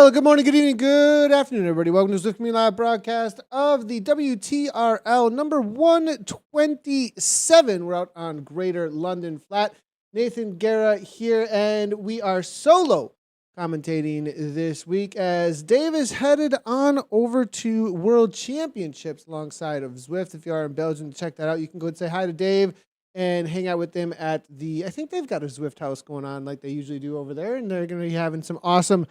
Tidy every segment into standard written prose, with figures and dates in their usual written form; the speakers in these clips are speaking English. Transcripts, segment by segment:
Well, good morning, good evening, good afternoon, everybody. Welcome to the Swift Community Live broadcast of the WTRL number 127. We're out on Greater London Flat. Nathan Guerra here, and we are solo commentating this week as Dave is headed on over to World Championships alongside of Zwift. If you are in Belgium, check that out. You can go and say hi to Dave and hang out with them at I think they've got a Zwift house going on like they usually do over there, and they're going to be having some awesome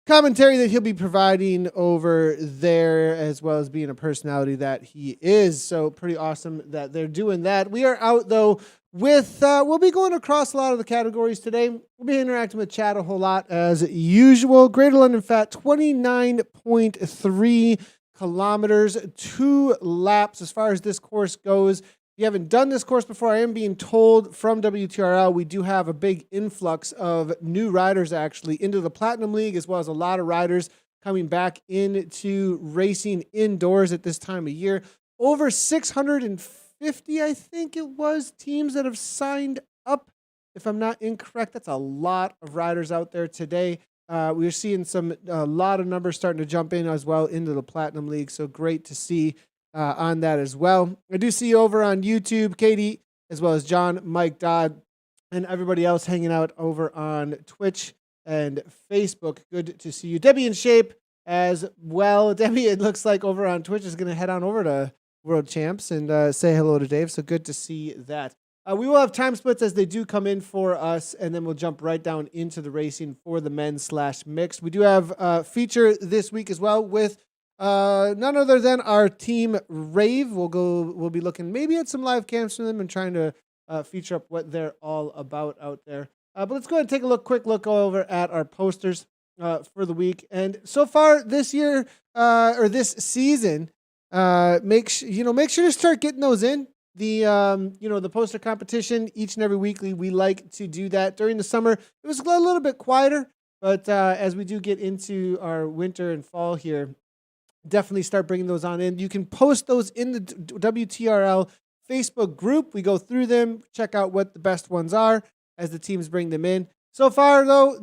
commentary that he'll be providing over there, as well as being a personality that he is. So pretty awesome that they're doing that. We are out, though, with, we'll be going across a lot of the categories today. We'll be interacting with chat a whole lot as usual. Greater London Flat, 29.3 kilometers, 2 laps as far as this course goes. If you haven't done this course before, I am being told from WTRL we do have a big influx of new riders actually into the Platinum League, as well as a lot of riders coming back into racing indoors at this time of year. Over 650, I think it was, teams that have signed up. If I'm not incorrect, that's a lot of riders out there today. We're seeing a lot of numbers starting to jump in as well into the Platinum League, so great to see on that as well. I do see you over on YouTube, Katie, as well as John, Mike, Dodd, and everybody else hanging out over on Twitch and Facebook. Good to see you. Debbie in shape as well. Debbie, it looks like over on Twitch, is going to head on over to World Champs and say hello to Dave. So good to see that. We will have time splits as they do come in for us, and then we'll jump right down into the racing for the men's/mixed. We do have a feature this week as well with none other than our team Rave. We'll be looking maybe at some live cams from them and trying to feature up what they're all about out there. But let's go ahead and take a quick look over at our posters for the week. And so far this year or this season, make sure to start getting those in. The poster competition each and every weekly. We like to do that during the summer. It was a little bit quieter, but as we do get into our winter and fall here, definitely start bringing those on in. You can post those in the WTRL Facebook group. We go through them, check out what the best ones are as the teams bring them in. So far, though,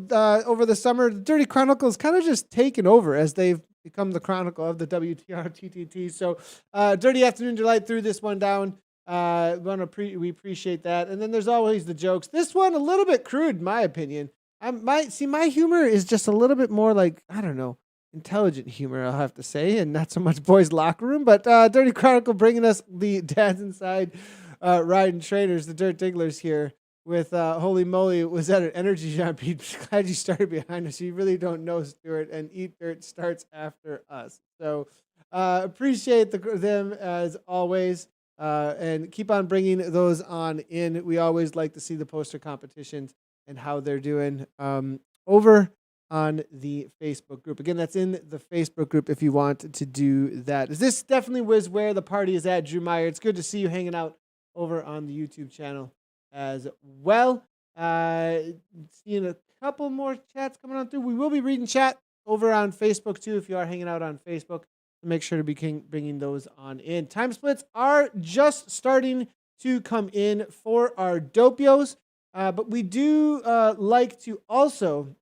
over the summer, the Dirty Chronicles kind of just taken over as they've become the chronicle of the WTR TTT. So Dirty Afternoon Delight threw this one down. We appreciate that. And then there's always the jokes. This one, a little bit crude, in my opinion. My humor is just a little bit more like, I don't know, intelligent humor, I'll have to say, and not so much boys' locker room. But Dirty Chronicle bringing us the Dads Inside riding trainers, the Dirt Digglers here with holy moly, was that an energy jump? Glad you started behind us. You really don't know, Stuart, and Eat Dirt starts after us. So appreciate them as always, and keep on bringing those on in. We always like to see the poster competitions and how they're doing over on the Facebook group. Again, that's in the Facebook group if you want to do that. This definitely was where the party is at, Drew Meyer. It's good to see you hanging out over on the YouTube channel as well. Seeing a couple more chats coming on through. We will be reading chat over on Facebook too if you are hanging out on Facebook. Make sure to be bringing those on in. Time splits are just starting to come in for our Dopios, but we do like to also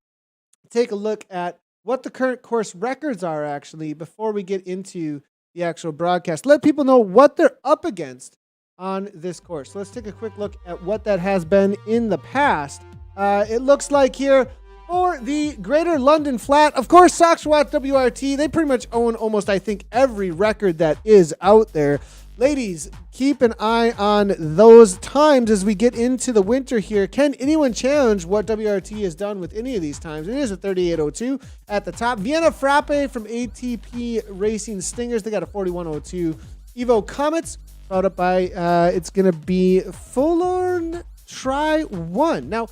take a look at what the current course records are actually before we get into the actual broadcast. Let people know what they're up against on this course. So let's take a quick look at what that has been in the past. It looks like here for the Greater London Flat, of course, Sox Watts WRT, they pretty much own almost, I think, every record that is out there. Ladies, keep an eye on those times as we get into the winter here. Can anyone challenge what WRT has done with any of these times? It is a 38.02 at the top. Vienna Frappe from ATP Racing Stingers, they got a 41.02. Evo Comets, followed up by, it's going to be Forlorn Try 1. Now,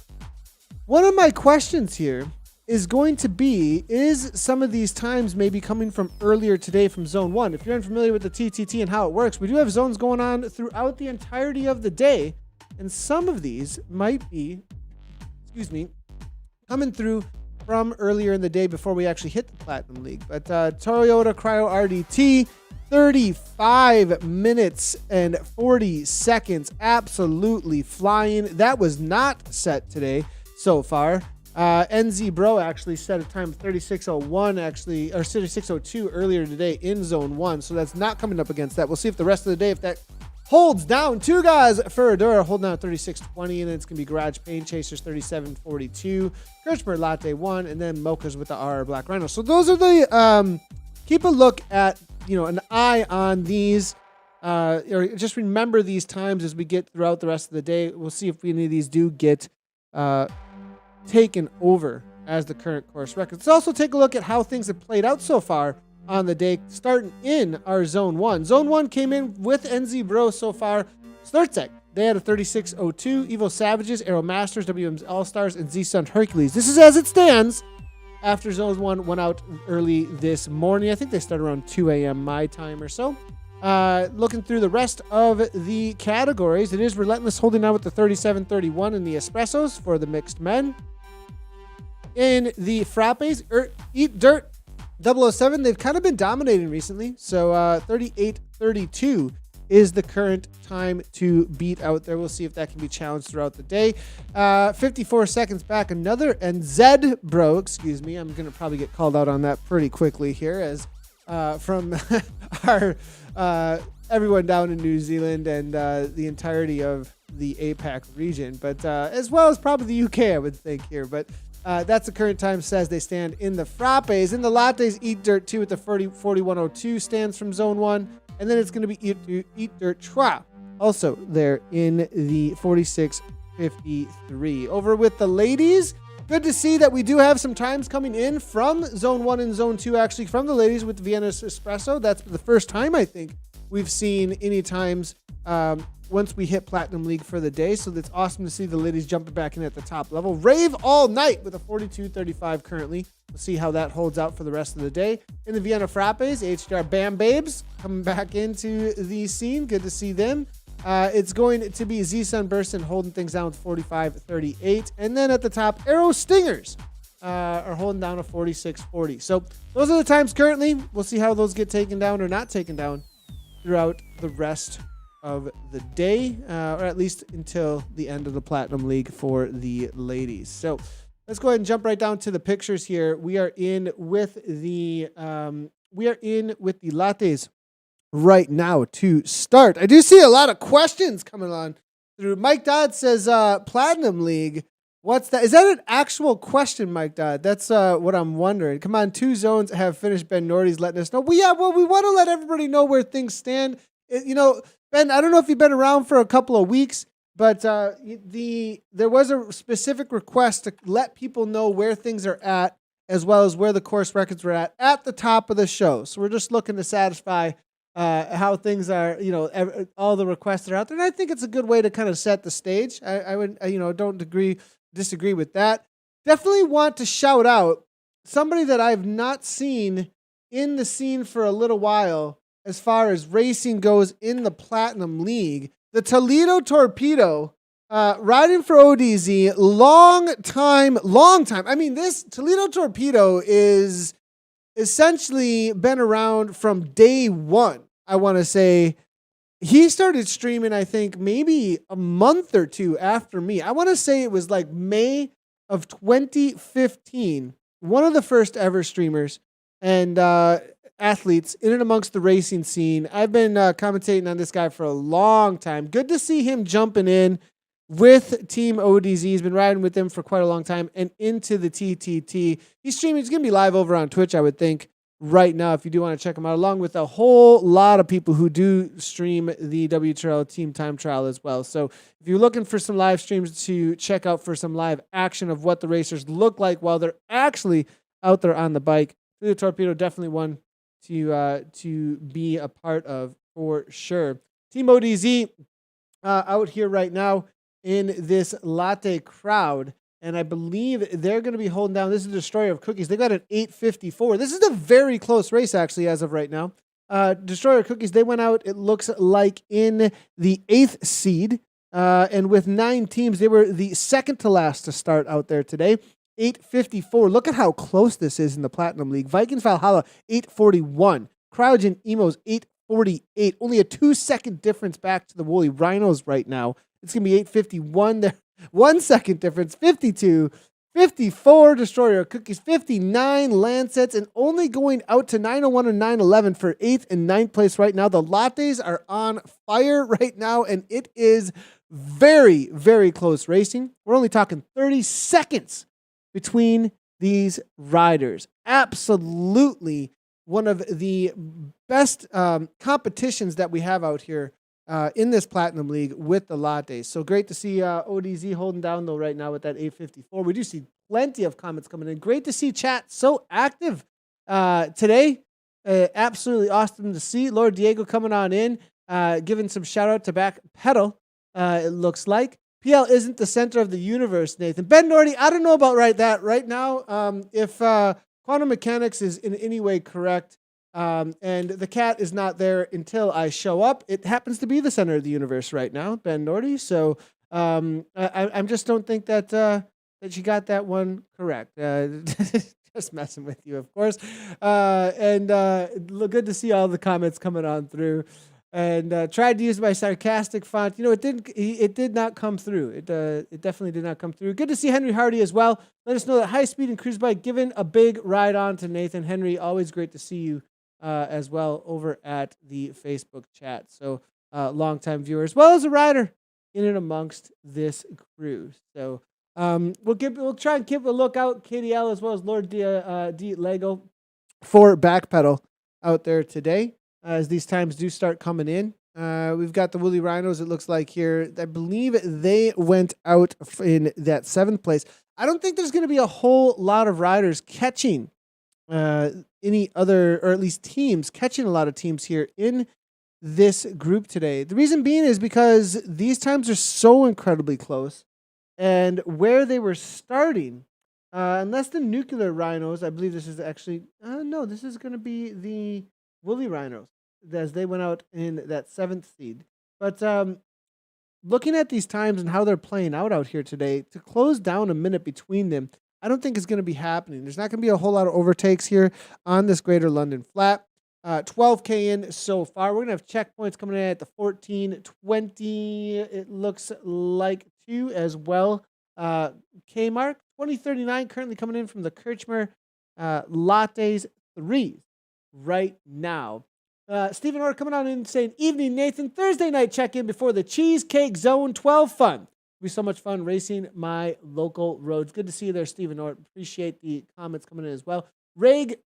one of my questions here is going to be, is some of these times maybe coming from earlier today from Zone 1? If you're unfamiliar with the TTT and how it works, we do have zones going on throughout the entirety of the day, and some of these might be, coming through from earlier in the day before we actually hit the Platinum League. But Toyota Cryo RDT, 35 minutes and 40 seconds, absolutely flying. That was not set today so far. NZ Bro actually set a time of 36:01 actually, or 36:02 earlier today in zone 1. So that's not coming up against that. We'll see if the rest of the day, if that holds down. Two guys, Ferradura holding down at 36:20, and then it's going to be Garage Pain Chasers 37:42, Kirchner Latte 1, and then Mochas with the R Black Rhino. So those are the, keep a look at, an eye on these, or just remember these times as we get throughout the rest of the day. We'll see if any of these do get taken over as the current course record. Let's also take a look at how things have played out so far on the day, starting in our Zone 1. Zone 1 came in with NZ Bro so far. Slurtzek, they had a 36:02. Evo Savages, Aero Masters, WM's All-Stars, and Z-Sun Hercules. This is as it stands after Zone 1 went out early this morning. I think they started around 2 a.m. my time or so. Looking through the rest of the categories, it is Relentless holding on with the 37:31 in the Espressos for the mixed men. In the Frappes, Eat Dirt 007, they've kind of been dominating recently. So 38:32 is the current time to beat out there. We'll see if that can be challenged throughout the day. 54 seconds back, another NZ Bro, excuse me. I'm going to probably get called out on that pretty quickly here as from our everyone down in New Zealand and the entirety of the APAC region, but as well as probably the UK, I would think here. But that's the current time says they stand in the Frappes. In the Lattes, Eat Dirt 2 with the 41:02 stands from Zone 1. And then it's going to be Eat Dirt 3, also there in the 46:53. Over with the ladies, good to see that we do have some times coming in from Zone 1 and Zone 2, actually, from the ladies with the Vienna Espresso. That's the first time, I think, we've seen any times once we hit Platinum League for the day. So that's awesome to see the ladies jumping back in at the top level. Rave All Night with a 42:35 currently. We'll see how that holds out for the rest of the day. In the Vienna Frappes, HDR Bam Babes coming back into the scene. Good to see them. It's going to be Z-Sun Bursten holding things down with 45:38. And then at the top, Aero Stingers are holding down a 46:40. So those are the times currently. We'll see how those get taken down or not taken down throughout the rest of the day, or at least until the end of the Platinum League for the ladies. So let's go ahead and jump right down to the pictures here. We are in with the lattes right now to start. I do see a lot of questions coming on through. Mike Dodd says Platinum League. What's that? Is that an actual question, Mike Dodd? That's what I'm wondering. Come on, 2 zones have finished. Ben Nordy's letting us know. We want to let everybody know where things stand. Ben, I don't know if you've been around for a couple of weeks, but there was a specific request to let people know where things are at, as well as where the course records were at the top of the show. So we're just looking to satisfy how things are, all the requests are out there. And I think it's a good way to kind of set the stage. I would, don't disagree with that. Definitely want to shout out somebody that I've not seen in the scene for a little while as far as racing goes in the Platinum League. The Toledo Torpedo, riding for ODZ, long time. I mean, this Toledo Torpedo is essentially been around from day one. I want to say he started streaming, I think, maybe a month or two after me. I want to say it was like May of 2015. One of the first ever streamers and athletes in and amongst the racing scene. I've been commentating on this guy for a long time. Good to see him jumping in with Team ODZ. He's been riding with them for quite a long time and into the TTT. He's streaming. He's going to be live over on Twitch, I would think, right now, if you do want to check him out, along with a whole lot of people who do stream the WTRL Team Time Trial as well. So if you're looking for some live streams to check out for some live action of what the racers look like while they're actually out there on the bike, the Torpedo definitely one to be a part of for sure. Team ODZ out here right now in this latte crowd, and I believe they're going to be holding down. This is Destroyer of Cookies. They got an 8:54. This is a very close race, actually, as of right now. Destroyer of Cookies, they went out, it looks like, in the 8th seed, and with 9 teams, they were the second to last to start out there today. 8:54. Look at how close this is in the Platinum League. Vikings Valhalla, 8:41. Cryogen Emos, 8:48. Only a 2-second difference back to the Woolly Rhinos right now. It's going to be 8:51 there. 1 second difference, 52, 54 Destroyer Cookies, 59 Lancets, and only going out to 901 and 911 for 8th and 9th place right now. The lattes are on fire right now, and it is very, very close racing. We're only talking 30 seconds between these riders. Absolutely one of the best competitions that we have out here in this Platinum League with the lattes. So great to see ODZ holding down, though, right now with that 854. We do see plenty of comments coming in. Great to see chat so active today. Absolutely awesome to see. Lord Diego coming on in, giving some shout out to Back Pedal, it looks like. PL isn't the center of the universe, Nathan. Ben Nordy, I don't know about that right now. If quantum mechanics is in any way correct, and the cat is not there until I show up, it happens to be the center of the universe right now, Ben Nordy. So I just don't think that you got that one correct. Just messing with you, of course. And good to see all the comments coming on through. And tried to use my sarcastic font. It did not come through. It definitely did not come through. Good to see Henry Hardy as well. Let us know that High Speed and Cruise Bike giving a big ride on to Nathan. Henry, always great to see you as well over at the Facebook chat. So longtime viewer as well as a rider in and amongst this crew. So we'll try and keep a lookout, KDL as well as Lord D Lego for Backpedal out there today. As these times do start coming in. We've got the Woolly Rhinos, it looks like here. I believe they went out in that 7th place. I don't think there's going to be a whole lot of riders catching any other, or at least teams, catching a lot of teams here in this group today. The reason being is because these times are so incredibly close. And where they were starting, unless the Nuclear Rhinos, I believe this is actually, no, this is going to be the Woolly Rhinos, as they went out in that 7th seed. But looking at these times and how they're playing out here today, to close down a minute between them, I don't think is going to be happening. There's not going to be a whole lot of overtakes here on this Greater London Flat. 12K in so far. We're going to have checkpoints coming in at the 14:20. It looks like 2 as well. K mark 20:39 currently coming in from the Kirchmer Lattes 3s right now. Stephen Orr coming on in saying, evening, Nathan. Thursday night check-in before the Cheesecake Zone 12 fun. It'll be so much fun racing my local roads. Good to see you there, Stephen Orr. Appreciate the comments coming in as well. Reg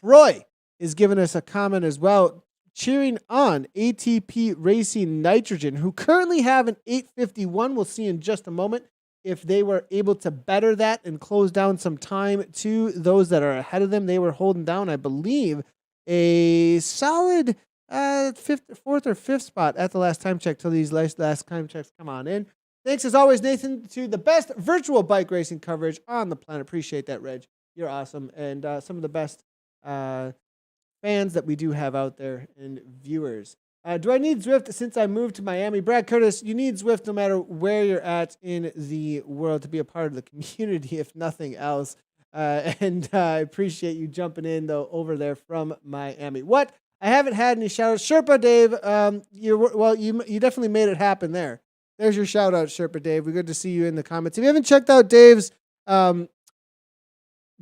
Croy is giving us a comment as well, cheering on ATP Racing Nitrogen, who currently have an 851. We'll see in just a moment if they were able to better that and close down some time to those that are ahead of them. They were holding down, I believe, a solid 4th or 5th spot at the last time check till these last time checks come on in. Thanks as always, Nathan, to the best virtual bike racing coverage on the planet. Appreciate that, Reg. You're awesome. And some of the best fans that we do have out there and viewers. Do I need Zwift since I moved to Miami? Brad Curtis, you need Zwift no matter where you're at in the world to be a part of the community, if nothing else. And I appreciate you jumping in, though, over there from Miami. What? I haven't had any shout-outs. Sherpa Dave, you definitely made it happen there. There's your shout-out, Sherpa Dave. We're good to see you in the comments. If you haven't checked out Dave's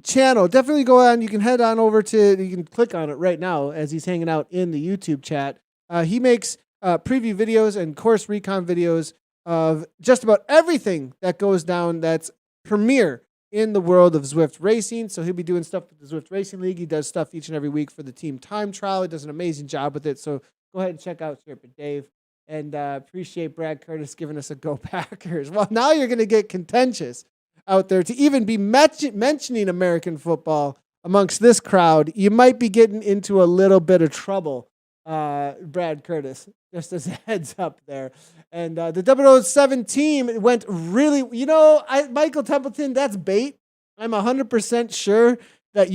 channel, definitely go on. You can head on over to, you can click on it right now as he's hanging out in the YouTube chat. He makes preview videos and course recon videos of just about everything that goes down that's premier in the world of Zwift racing. So he'll be doing stuff with the Zwift Racing League. He does stuff each and every week for the team time trial. He does an amazing job with it. So go ahead and check out Sherpa Dave. And appreciate Brad Curtis giving us a Go Packers. Well, now you're going to get contentious out there to even be mentioning American football amongst this crowd. You might be getting into a little bit of trouble, Brad Curtis, just as a heads up there. And the 007 team went really, Michael Templeton, that's bait. I'm 100% sure that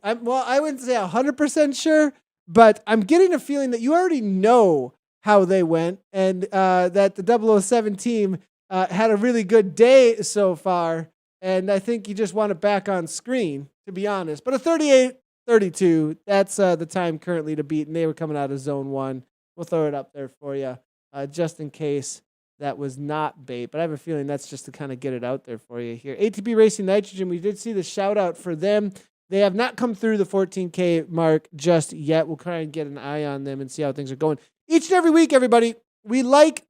I wouldn't say 100% sure, but I'm getting a feeling that you already know how they went, and that the 007 team had a really good day so far, and I think you just want it back on screen, to be honest. But a 38-32, that's the time currently to beat, and they were coming out of Zone 1. We'll throw it up there for you, just in case that was not bait, but I have a feeling that's just to kind of get it out there for you here. ATP Racing Nitrogen, we did see the shout out for them. They have not come through the 14K mark just yet. We'll try and get an eye on them and see how things are going. Each and every week, everybody, we like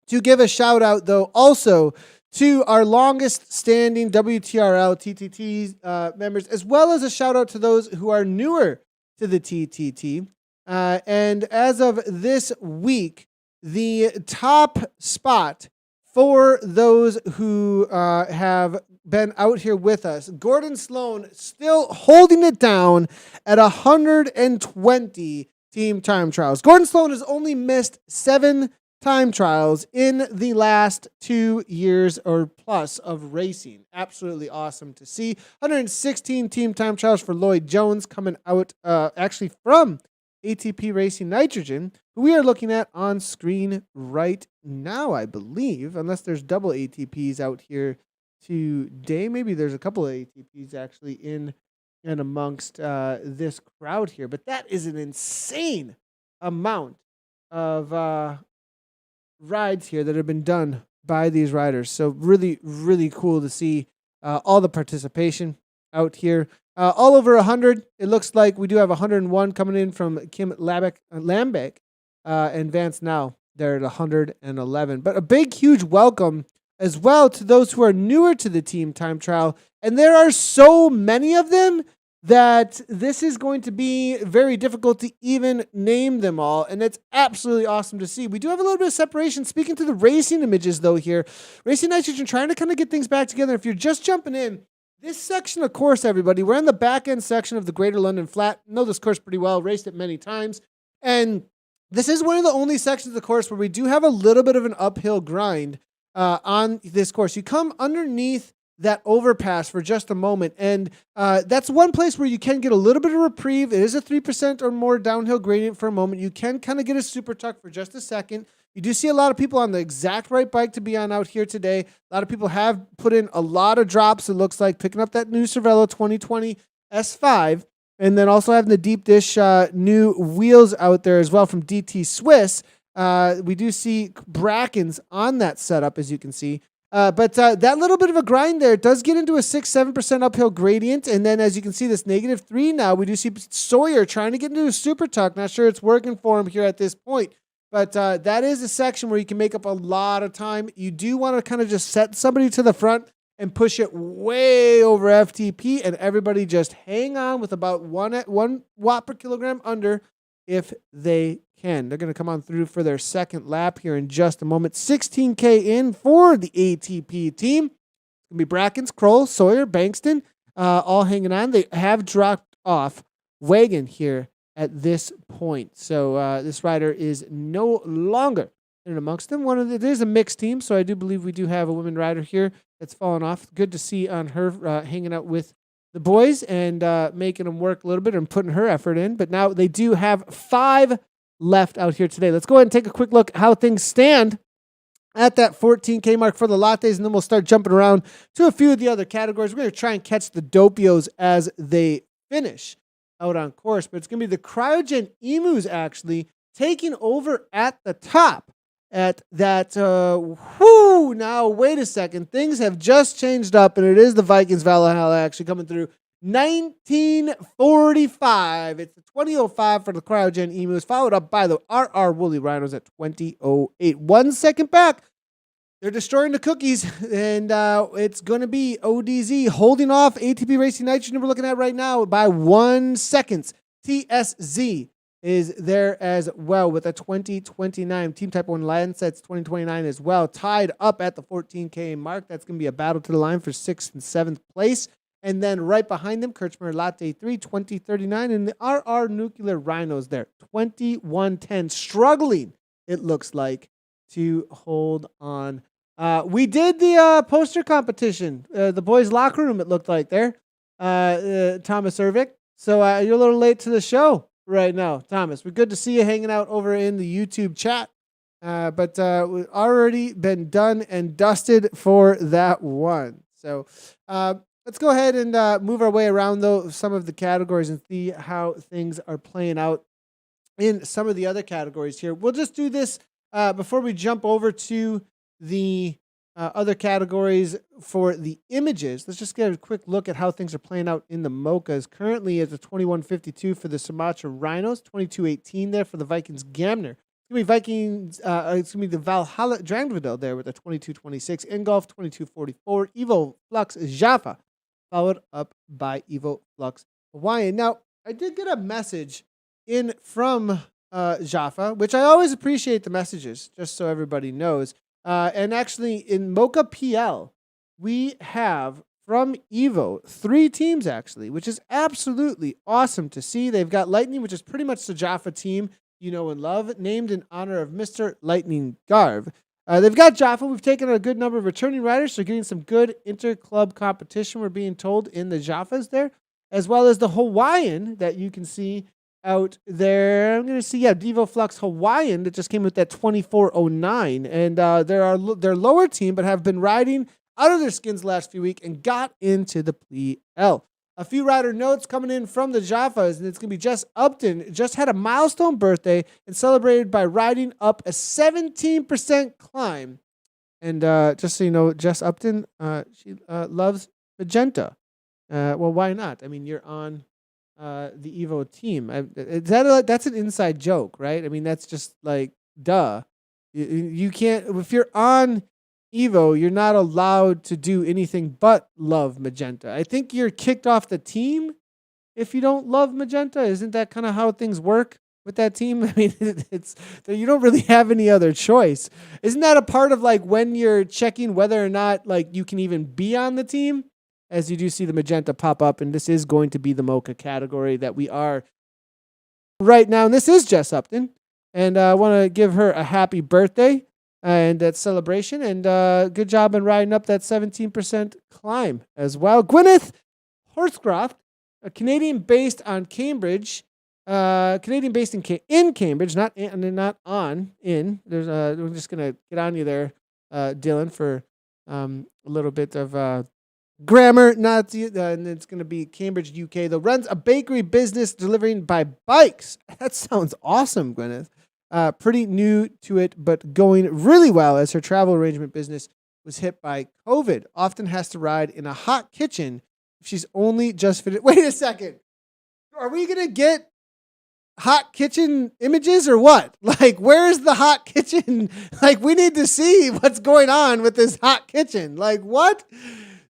to give a shout out, though, also to our longest standing WTRL TTT members, as well as a shout out to those who are newer to the TTT. And as of this week, the top spot for those who have been out here with us, Gordon Sloan still holding it down at 120 team time trials. Gordon Sloan has only missed 7 time trials in the last 2 years or plus of racing. Absolutely awesome to see. 116 team time trials for Lloyd Jones coming out actually from ATP Racing Nitrogen, who we are looking at on screen right now, I believe, unless there's double ATPs out here today. Maybe there's a couple of ATPs actually in and amongst this crowd here, but that is an insane amount of rides here that have been done by these riders. So really, really cool to see all the participation out here. All over 100. It looks like we do have 101 coming in from Kim Lambeck and Vance now. They're at 111. But a big, huge welcome as well to those who are newer to the team time trial. And there are so many of them that this is going to be very difficult to even name them all. And it's absolutely awesome to see. We do have a little bit of separation. Speaking to the racing images, though, here, Racing Nitrogen trying to kind of get things back together. If you're just jumping in, this section of course, everybody, we're in the back end section of the Greater London Flat. Know this course pretty well, raced it many times. And this is one of the only sections of the course where we do have a little bit of an uphill grind on this course. You come underneath that overpass for just a moment, and that's one place where you can get a little bit of reprieve. It is a 3% or more downhill gradient for a moment. You can kind of get a super tuck for just a second. You do see a lot of people on the exact right bike to be on out here today. A lot of people have put in a lot of drops, it looks like, picking up that new Cervelo 2020 S5, and then also having the deep dish new wheels out there as well from DT Swiss. We do see Brackens on that setup, as you can see. But that little bit of a grind there does get into a 6-7% uphill gradient. And then as you can see, this -3 now, we do see Sawyer trying to get into a super tuck. Not sure it's working for him here at this point. But that is a section where you can make up a lot of time. You do want to kind of just set somebody to the front and push it way over FTP, and everybody just hang on with about 1 watt per kilogram under if they can. They're going to come on through for their second lap here in just a moment. 16K in for the ATP team. It's going to be Brackens, Kroll, Sawyer, Bankston, all hanging on. They have dropped off Wagon here at this point. So this rider is no longer in amongst them. It is a mixed team, so I do believe we do have a women rider here that's fallen off. Good to see on her hanging out with the boys and making them work a little bit and putting her effort in. But now they do have 5 left out here today. Let's go ahead and take a quick look how things stand at that 14K mark for the lattes, and then we'll start jumping around to a few of the other categories. We're going to try and catch the Dopios as they finish out on course, but it's going to be the Cryogen Emus actually taking over at the top at that. Now, wait a second. Things have just changed up, and it is the Vikings Valhalla actually coming through. 1945. It's the 2005 for the Cryogen Emus, followed up by the RR Woolly Rhinos at 2008. 1 second back. They're destroying the cookies, and it's going to be ODZ holding off ATP Racing Nitrogen we're looking at right now by 1 second. TSZ is there as well with a 2029. Team Type 1 Landsets 2029 as well, tied up at the 14K mark. That's going to be a battle to the line for 6th and 7th place. And then right behind them, Kirchner Latte 3, 2039, and the RR Nuclear Rhinos there, 2110. Struggling, it looks like, to hold on. We did the poster competition, the boys' locker room, it looked like there, Thomas Ervik. So you're a little late to the show right now, Thomas. We're good to see you hanging out over in the YouTube chat. But we've already been done and dusted for that one. So let's go ahead and move our way around, though, some of the categories and see how things are playing out in some of the other categories here. We'll just do this before we jump over to the other categories for the images, let's just get a quick look at how things are playing out in the Mochas. Currently, it's a 21.52 for the Sumatra Rhinos, 22.18 there for the Vikings Gamner. It's going to be Vikings, it's going to be the Valhalla Drangvidel there with a 22.26. Ingolf, 22.44. Evo Flux Jaffa, followed up by Evo Flux Hawaiian. Now, I did get a message in from Jaffa, which I always appreciate the messages, just so everybody knows. And actually, in Mocha PL, we have from Evo 3 teams, actually, which is absolutely awesome to see. They've got Lightning, which is pretty much the Jaffa team you know and love, named in honor of Mr. Lightning Garv. They've got Jaffa. We've taken a good number of returning riders, so getting some good inter-club competition, we're being told, in the Jaffas there, as well as the Hawaiian that you can see out there. I'm going to see, Devo Flux Hawaiian that just came with that 24.09. And they're lower team, but have been riding out of their skins the last few weeks and got into the PL. A few rider notes coming in from the Jaffas, and it's going to be Jess Upton. Just had a milestone birthday and celebrated by riding up a 17% climb. And just so you know, Jess Upton, she loves magenta. Well, why not? I mean, you're on the Evo team. That's an inside joke, right? I mean, that's just like, duh. You can't, if you're on Evo, you're not allowed to do anything but love magenta. I think you're kicked off the team if you don't love magenta. Isn't that kind of how things work with that team? I mean, it's you don't really have any other choice. Isn't that a part of like when you're checking whether or not like you can even be on the team? As you do see the magenta pop up, and this is going to be the Mocha category that we are right now. And this is Jess Upton, and I want to give her a happy birthday and that celebration, and good job in riding up that 17% climb as well. Gwyneth Horthcroft, a Canadian based on Cambridge, Canadian-based in Cambridge, not on. We're just gonna get on you there, Dylan, for a little bit of grammar. Not and it's gonna be Cambridge, UK. Though runs a bakery business delivering by bikes. That sounds awesome, Gwyneth. Pretty new to it, but going really well as her travel arrangement business was hit by COVID. Often has to ride in a hot kitchen. She's only just finished. Wait a second. Are we gonna get hot kitchen images or what? Like, where's the hot kitchen? Like, we need to see what's going on with this hot kitchen. Like, what?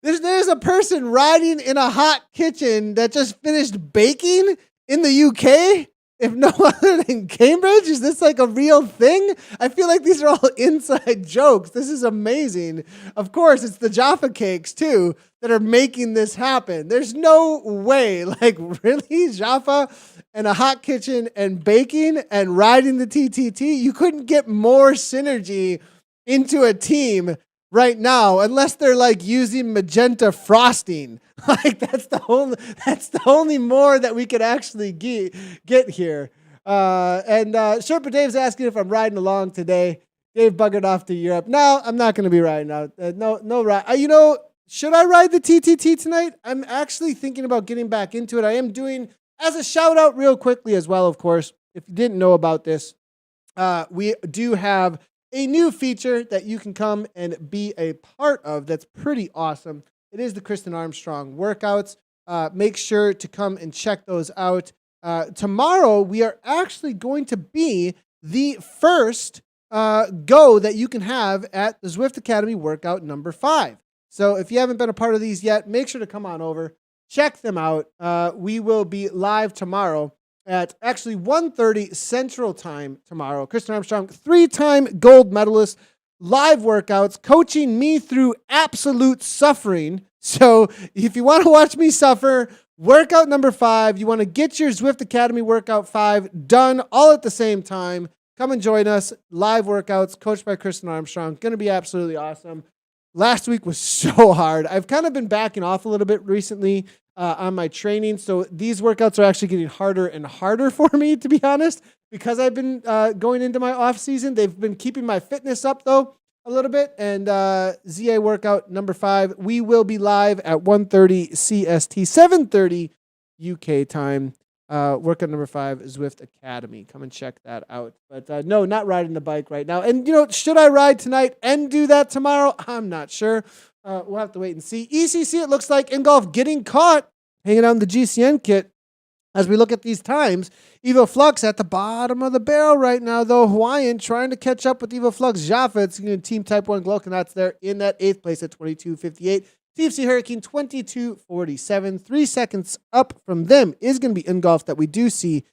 There's a person riding in a hot kitchen that just finished baking in the UK? If no other than Cambridge? Is this like a real thing? I feel like these are all inside jokes. This is amazing. Of course, it's the Jaffa cakes too that are making this happen. There's no way. Like, really? Jaffa and a hot kitchen and baking and riding the TTT? You couldn't get more synergy into a team right now unless they're like using magenta frosting. Like, that's the only more that we could actually get here. And Sherpa Dave's asking if I'm riding along today. Dave buggered off to Europe. No, I'm not going to be riding out. No ride. Should I ride the TTT tonight? I'm actually thinking about getting back into it. I am doing, as a shout out real quickly as well, of course, if you didn't know about this, we do have a new feature that you can come and be a part of that's pretty awesome. It is the Kristen Armstrong workouts. Make sure to come and check those out. Tomorrow, we are actually going to be the first go that you can have at the Zwift Academy workout number 5. So if you haven't been a part of these yet, make sure to come on over. Check them out. We will be live tomorrow at actually 1:30 Central Time tomorrow. Kristen Armstrong, 3-time gold medalist, live workouts, coaching me through absolute suffering. So if you want to watch me suffer, workout number 5, you want to get your Zwift Academy workout 5 done all at the same time, come and join us. Live workouts, coached by Kristen Armstrong. Going to be absolutely awesome. Last week was so hard. I've kind of been backing off a little bit recently on my training. So these workouts are actually getting harder and harder for me, to be honest, because I've been going into my off season. They've been keeping my fitness up though a little bit. And ZA workout number 5, we will be live at 1:30 CST, 7:30 UK time. work on number 5, Zwift Academy. Come and check that out. But no, not riding the bike right now. And, should I ride tonight and do that tomorrow? I'm not sure. We'll have to wait and see. ECC, it looks like in golf, getting caught, hanging out in the GCN kit. As we look at these times, Evo Flux at the bottom of the barrel right now, though. Hawaiian trying to catch up with Evo Flux. Jaffa, it's Team Type 1 Gloconauts there in that 8th place at 22:58. TFC Hurricane 22:47. 3 seconds up from them is going to be in golf that we do see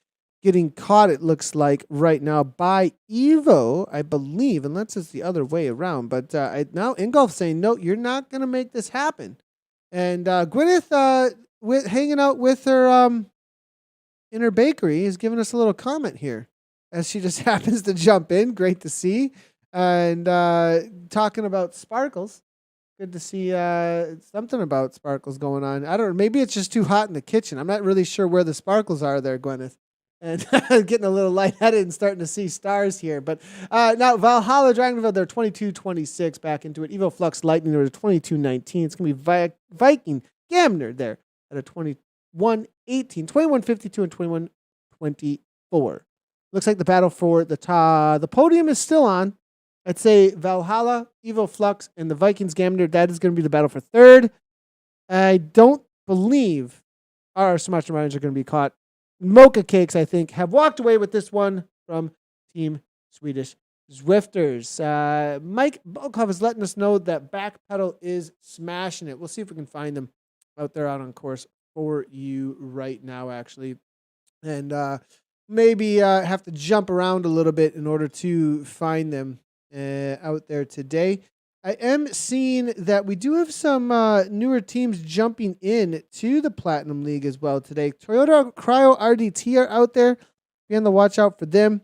getting caught, it looks like, right now by Evo, I believe, unless it's the other way around. But now in golf saying, no, you're not going to make this happen. And Gwyneth, hanging out with her in her bakery, is giving us a little comment here as she just happens to jump in. Great to see. And talking about sparkles. Good to see something about sparkles going on. I don't know. Maybe it's just too hot in the kitchen. I'm not really sure where the sparkles are there, Gwyneth. And getting a little lightheaded and starting to see stars here. But now Valhalla, Dragonville, they're 22:26 back into it. Evo Flux Lightning, they're 22:19. It's going to be Viking Gamner there at a 21:18, 21:52, and 21:24. Looks like the battle for the podium is still on. I'd say Valhalla, Evo Flux, and the Vikings Gamner, that is going to be the battle for 3rd. I don't believe our Sumatra Riders are going to be caught. Mocha Cakes, I think, have walked away with this one from Team Swedish Zwifters. Mike Bolkov is letting us know that Backpedal is smashing it. We'll see if we can find them out there out on course for you right now, actually. And maybe have to jump around a little bit in order to find them out there today. I am seeing that we do have some newer teams jumping in to the Platinum League as well today. Toyota Cryo RDT are out there. Be on the watch out for them.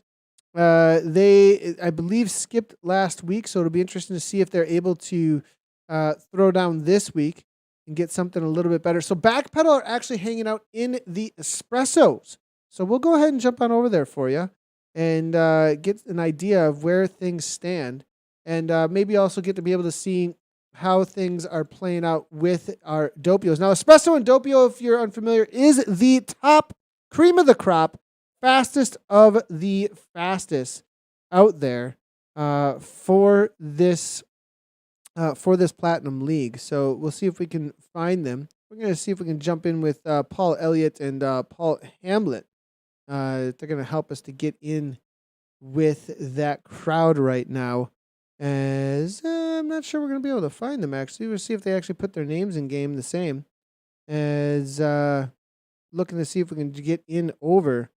They, I believe, skipped last week, so it'll be interesting to see if they're able to throw down this week and get something a little bit better. So Backpedal are actually hanging out in the Espressos. So we'll go ahead and jump on over there for you and get an idea of where things stand. And maybe also get to be able to see how things are playing out with our Dopios. Now, Espresso and Dopio, if you're unfamiliar, is the top cream of the crop, fastest of the fastest out there for this Platinum League. So we'll see if we can find them. We're going to see if we can jump in with Paul Elliott and Paul Hamlet. They're going to help us to get in with that crowd right now. As I'm not sure we're going to be able to find them, actually. We'll see if they actually put their names in game the same. As looking to see if we can get in over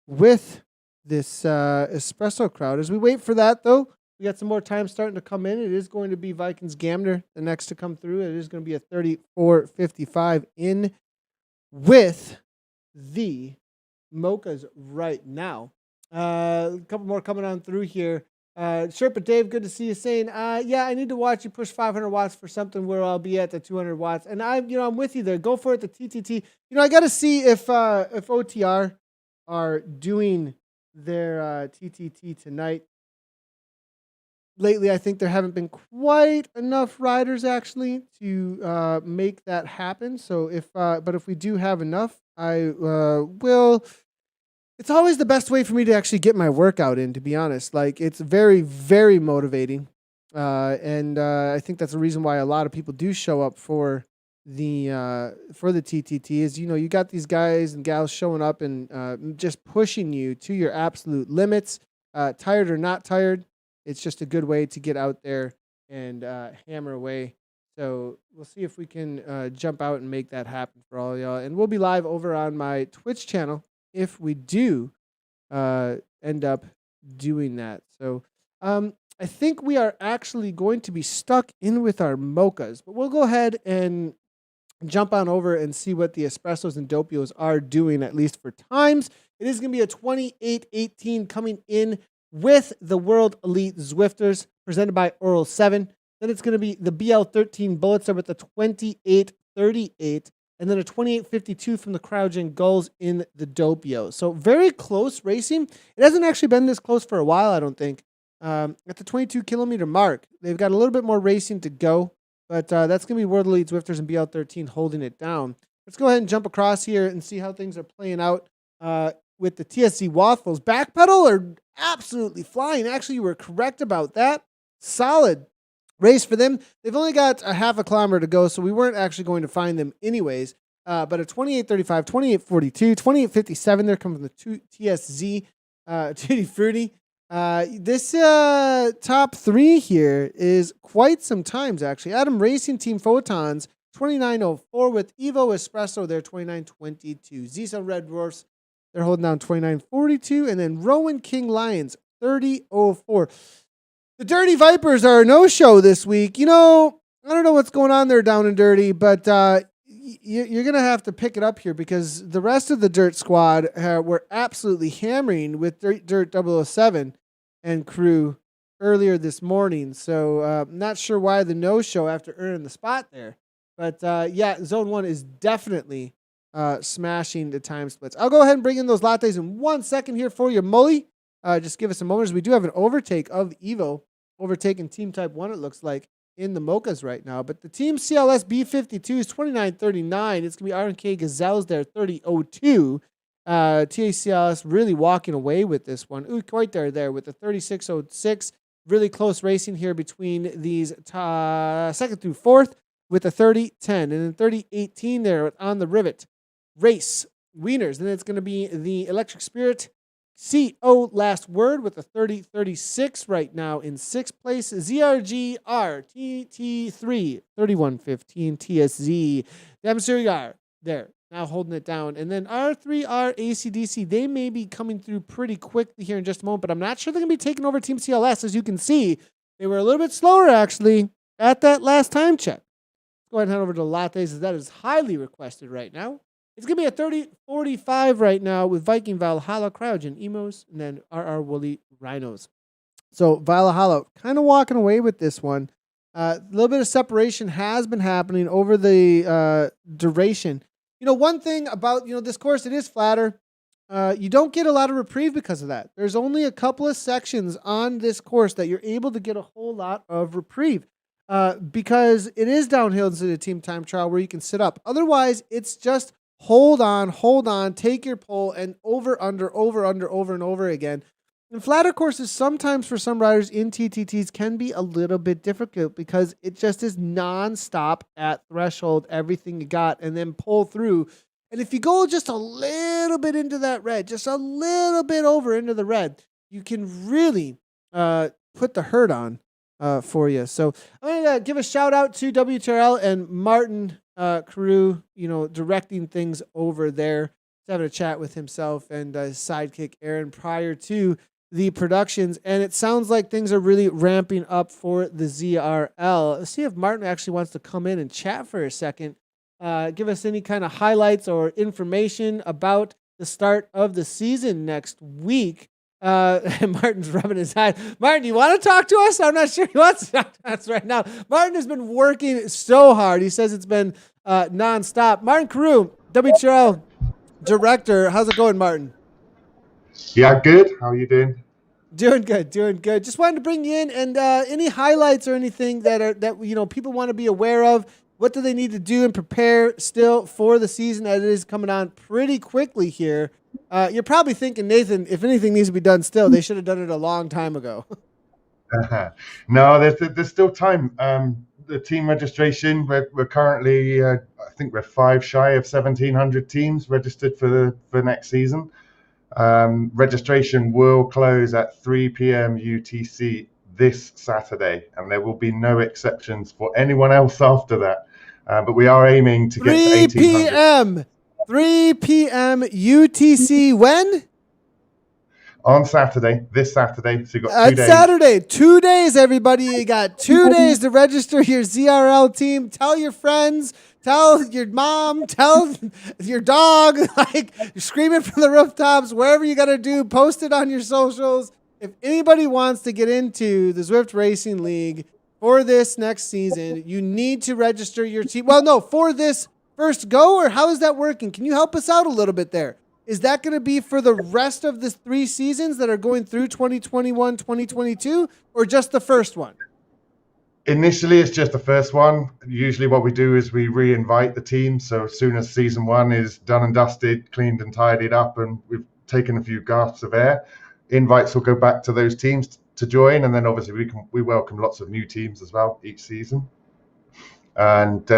with this Espresso crowd. As we wait for that, though, we got some more time starting to come in. It is going to be Vikings Gamner, the next to come through. It is going to be a 34:55 in with the Mochas right now. A couple more coming on through here. Sherpa Dave, good to see you saying, yeah, I need to watch you push 500 watts for something where I'll be at the 200 watts. And I'm with you there. Go for it. The TTT. I got to see if OTR are doing their TTT tonight. Lately, I think there haven't been quite enough riders actually to make that happen. So but if we do have enough, I will. It's always the best way for me to actually get my workout in, to be honest. Like, it's very, very motivating. And I think that's the reason why a lot of people do show up for the TTT is, you got these guys and gals showing up and just pushing you to your absolute limits, tired or not tired. It's just a good way to get out there and hammer away. So we'll see if we can jump out and make that happen for all y'all. And we'll be live over on my Twitch channel if we do end up doing that. So I think we are actually going to be stuck in with our Mochas, but we'll go ahead and jump on over and see what the Espressos and Dopios are doing, at least for times. It is going to be a 28:18 coming in with the World Elite Zwifters presented by Oral 7. Then it's going to be the BL13 Bullets are with the 28:38. And then a 28:52 from the Cryogen Gulls in the Dopio. So very close racing. It hasn't actually been this close for a while, I don't think. At the 22-kilometer mark, they've got a little bit more racing to go. But that's going to be World Elite Zwifters and BL13 holding it down. Let's go ahead and jump across here and see how things are playing out with the TSC Waffles. Backpedal are absolutely flying. Actually, you were correct about that. Solid race for them. They've only got a half a kilometer to go, so we weren't actually going to find them anyways. But a 28:35, 28:42, 28:57. They're coming from the TSZ Tutti Frutti. This top three here is quite some times, actually. Adam Racing Team Photons, 29:04 with Evo Espresso, they're 29:22. Ziso Red Dwarfs, they're holding down 29:42. And then Rowan King Lions, 30:04. The Dirty Vipers are a no-show this week. I don't know what's going on there down in Dirty, but you're going to have to pick it up here because the rest of the Dirt squad were absolutely hammering with Dirt 007 and crew earlier this morning. So not sure why the no-show after earning the spot there. But Zone 1 is definitely smashing the time splits. I'll go ahead and bring in those lattes in 1 second here for you, Mully. Just give us a moment as we do have an overtake of Evo, overtaking Team Type 1, it looks like, in the Mochas right now. But the Team CLS B52 is 29:39. It's going to be RNK Gazelles there, 30:02. TACLS really walking away with this one. Ooh, quite there with the 36:06. Really close racing here between these second through fourth with the 30:10. And then 30:18 there on the rivet. Race Wieners. Then it's going to be the Electric Spirit CO Last Word with a 30:36 right now in sixth place. ZRG RTT3 31:15 TSZ. Damsurigar there now holding it down. And then R3R ACDC, they may be coming through pretty quickly here in just a moment, but I'm not sure they're going to be taking over Team CLS. As you can see, they were a little bit slower actually at that last time check. Let's go ahead and head over to Lattes as that is highly requested right now. It's going to be a 30:45 right now with Viking Valhalla, Cryogen Emos, and then RR Woolly Rhinos. So Valhalla kind of walking away with this one. A little bit of separation has been happening over the duration. One thing about, this course, it is flatter. You don't get a lot of reprieve because of that. There's only a couple of sections on this course that you're able to get a whole lot of reprieve. Because it is downhill into the team time trial where you can sit up. Otherwise, it's just hold on, take your pole, and over, under, over and over again. And flatter courses sometimes for some riders in TTTs can be a little bit difficult because it just is nonstop at threshold, everything you got, and then pull through. And if you go just a little bit into that red, just a little bit over into the red, you can really put the hurt on for you. So I'm going to give a shout out to WTRL and Martin Carew, directing things over there. Just having a chat with himself and his sidekick Aaron prior to the productions, and it sounds like things are really ramping up for the ZRL. Let's see if Martin actually wants to come in and chat for a second. Give us any kind of highlights or information about the start of the season next week. And Martin's rubbing his eye. Martin, do you want to talk to us? I'm not sure he wants to talk to us right now. Martin has been working so hard. He says it's been nonstop. Martin Carew, WTRL director. How's it going, Martin? Yeah, good. How are you doing? Doing good. Just wanted to bring you in and any highlights or anything that people want to be aware of. What do they need to do and prepare still for the season as it is coming on pretty quickly here? You're probably thinking, Nathan, if anything needs to be done still, they should have done it a long time ago. No, there's still time. The team registration, we're currently, I think we're 5 shy of 1,700 teams registered for next season. Registration will close at 3 p.m. UTC this Saturday, and there will be no exceptions for anyone else after that. But we are aiming to get to 1,800. 3 p.m. UTC when? On Saturday, this Saturday. So you've got 2 days. Saturday, 2 days, everybody. You got 2 days to register your ZRL team. Tell your friends, tell your mom, tell your dog, you're screaming from the rooftops, wherever you got to do, post it on your socials. If anybody wants to get into the Zwift Racing League for this next season, you need to register your team. Well, no, for this first go, or how is that working? Can you help us out a little bit there? Is that going to be for the rest of the 3 seasons that are going through 2021, 2022, or just the first one? Initially, it's just the first one. Usually, what we do is we re-invite the team. So as soon as season one is done and dusted, cleaned and tidied up, and we've taken a few gasps of air, invites will go back to those teams to join, and then obviously we welcome lots of new teams as well each season. And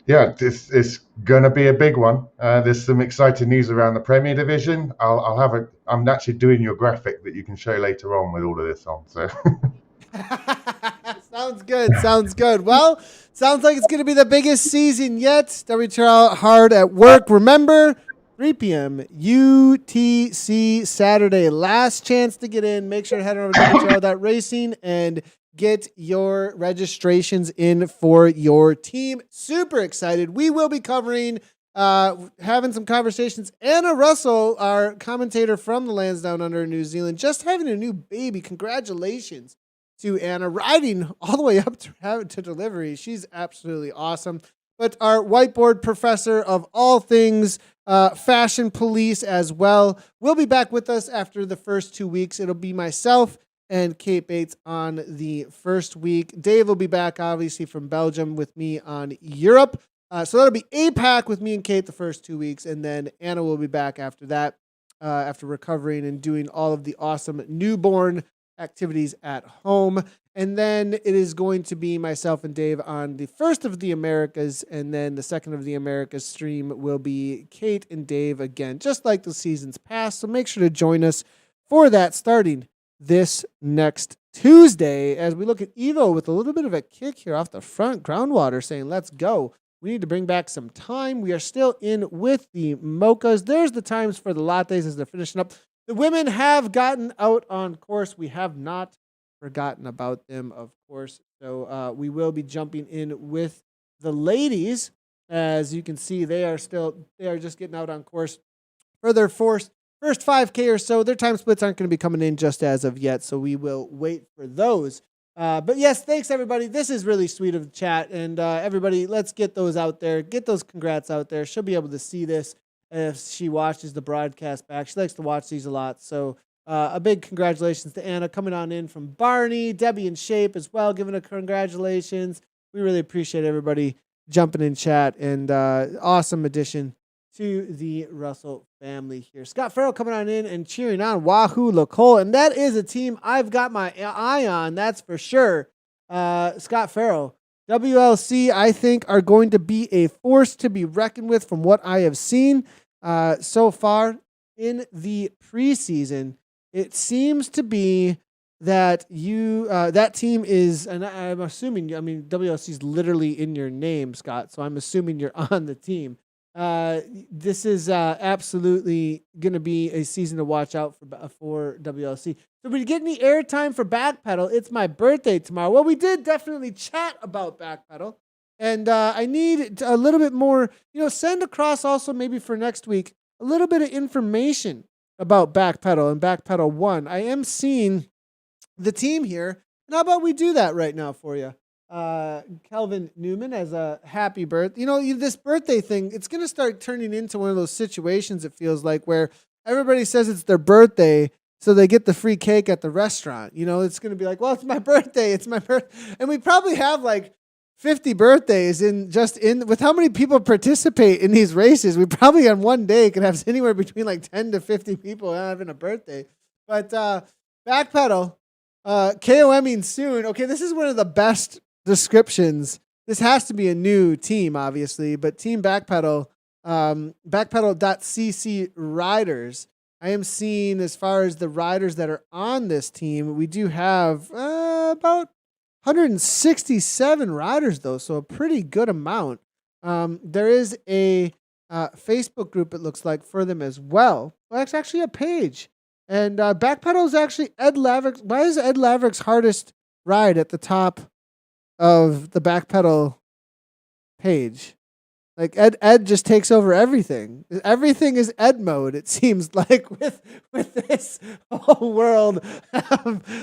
yeah, this is going to be a big one. There's some exciting news around the Premier Division. I'm actually doing your graphic that you can show later on with all of this on. So. Sounds good. Sounds good. Well, sounds like it's going to be the biggest season yet. WTRL hard at work. Remember, 3 p.m. UTC Saturday. Last chance to get in. Make sure to head over to WTRL.racing and get your registrations in for your team. Super excited. We will be covering, having some conversations. Anna Russell, our commentator from the lands down under New Zealand, just having a new baby. Congratulations to Anna, riding all the way up to delivery. She's absolutely awesome. But our whiteboard professor of all things fashion police as well will be back with us after the first 2 weeks. It'll be myself and Kate Bates on the first week. Dave will be back, obviously, from Belgium with me on Europe. So that'll be APAC with me and Kate the first 2 weeks, and then Anna will be back after that, after recovering and doing all of the awesome newborn activities at home. And then it is going to be myself and Dave on the first of the Americas, and then the second of the Americas stream will be Kate and Dave again, just like the seasons past. So make sure to join us for that starting this next Tuesday as we look at Evo with a little bit of a kick here off the front. Groundwater saying, let's go. We need to bring back some time. We are still in with the mochas. There's the times for the lattes as they're finishing up. The women have gotten out on course. We have not forgotten about them, of course. So we will be jumping in with the ladies. As you can see, they are just getting out on course for their first 5K or so. Their time splits aren't going to be coming in just as of yet, so we will wait for those. But yes, thanks everybody. This is really sweet of the chat, and everybody, let's get those out there. Get those congrats out there. She'll be able to see this if she watches the broadcast back. She likes to watch these a lot. So a big congratulations to Anna coming on in from Barney, Debbie in Shape as well, giving a congratulations. We really appreciate everybody jumping in chat, and awesome addition to the Russell family here. Scott Farrell coming on in and cheering on Wahoo Lacole, and that is a team I've got my eye on, that's for sure. Scott Farrell, WLC, I think, are going to be a force to be reckoned with from what I have seen so far in the preseason. It seems to be that that team is, and I'm assuming, I mean, WLC is literally in your name, Scott, so I'm assuming you're on the team. This is absolutely going to be a season to watch out for WLC. So we get any airtime for Backpedal. It's my birthday tomorrow. Well, we did definitely chat about Backpedal, and I need a little bit more, send across also maybe for next week, a little bit of information about Backpedal and Backpedal 1. I am seeing the team here, and how about we do that right now for you? Kelvin Newman as a happy birthday. This birthday thing, it's going to start turning into one of those situations, it feels like, where everybody says it's their birthday, so they get the free cake at the restaurant. It's going to be like, well, it's my birthday. It's my birthday. And we probably have like 50 birthdays with how many people participate in these races. We probably on one day could have anywhere between like 10 to 50 people having a birthday. But Backpedal, KOMing soon. Okay, this is one of the best descriptions. This has to be a new team, obviously, but Team Backpedal, backpedal.cc riders. I am seeing, as far as the riders that are on this team, we do have about 167 riders, though, so a pretty good amount. There is a Facebook group, it looks like, for them as well. Well, it's actually a page. And Backpedal is actually Ed Laverick. Why is Ed Laverick's hardest ride at the top of the Backpedal page? Like Ed just takes over everything. Everything is Ed mode, it seems like, with this whole world.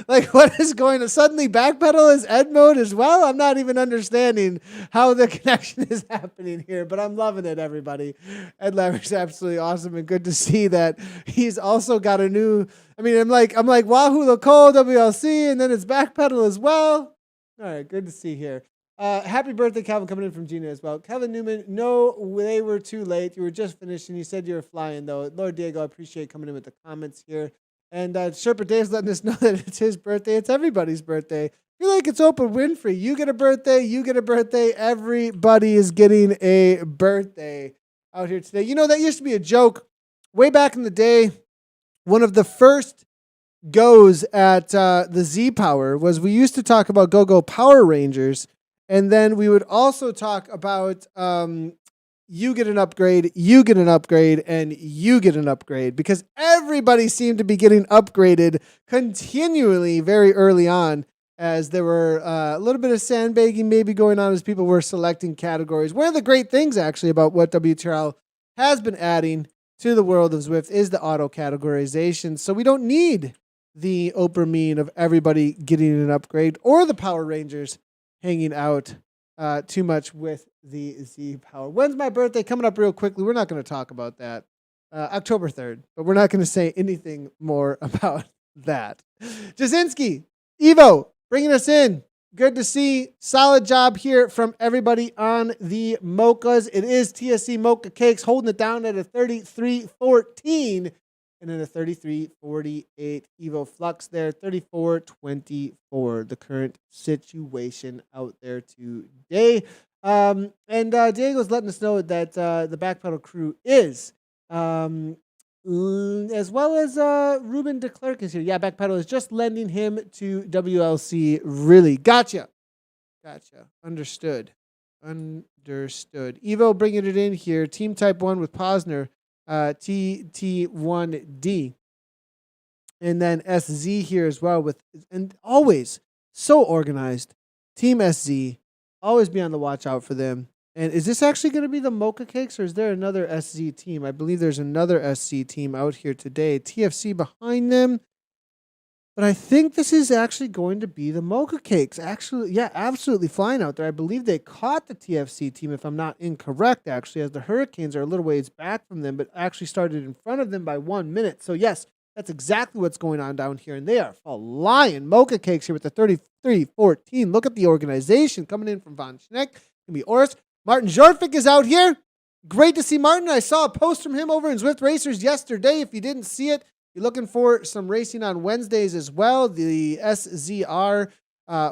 Like, what is going on? Suddenly Backpedal is Ed mode as well? I'm not even understanding how the connection is happening here, but I'm loving it, everybody. Ed Laverick's absolutely awesome, and good to see that he's also got a new, I'm like Wahoo Lacole, WLC, and then it's Backpedal as well. All right, good to see here. Happy birthday, Calvin, coming in from Gina as well. Kevin Newman, no, they were too late. You were just finishing. You said you were flying, though. Lord Diego, I appreciate coming in with the comments here. And Sherpa Dave's letting us know that it's his birthday. It's everybody's birthday. I feel like it's Oprah Winfrey. You get a birthday. You get a birthday. Everybody is getting a birthday out here today. You know, that used to be a joke way back in the day. One of the first goes at the Z Power was we used to talk about Go-Go Power Rangers, and then we would also talk about you get an upgrade, you get an upgrade, and you get an upgrade, because everybody seemed to be getting upgraded continually very early on, as there were a little bit of sandbagging maybe going on as people were selecting categories. One of the great things actually about what WTRL has been adding to the world of Zwift is the auto categorization. So we don't need the Oprah mean of everybody getting an upgrade or the Power Rangers hanging out too much with the Z Power. When's my birthday? Coming up real quickly. We're not going to talk about that. October 3rd, but we're not going to say anything more about that. Jasinski, Evo, bringing us in. Good to see. Solid job here from everybody on the Mochas. It is TSC Mocha Cakes holding it down at a 33.14. And then a 33.48 Evo Flux there, 34.24, the current situation out there today. And Diego's letting us know that the Backpedal crew is, as well as Ruben DeClerc is here. Yeah, Backpedal is just lending him to WLC. Really. Gotcha. Understood. Evo bringing it in here. Team Type 1 with Posner. TT1D, and then SZ here as well, with, and always so organized. Team SZ, always be on the watch out for them. And is this actually going to be the Mocha Cakes, or is there another SZ team? I believe there's another SC team out here today. TFC behind them. But I think this is actually going to be the Mocha Cakes. Actually, yeah, absolutely flying out there. I believe they caught the TFC team, if I'm not incorrect, actually, as the Hurricanes are a little ways back from them, but actually started in front of them by 1 minute. So, yes, that's exactly what's going on down here. And they are flying. Mocha Cakes here with the 33.14. Look at the organization coming in from Von Schneck. Going to be Oris. Martin Jorvik is out here. Great to see Martin. I saw a post from him over in Zwift Racers yesterday. If you didn't see it, you're looking for some racing on Wednesdays as well. The SZR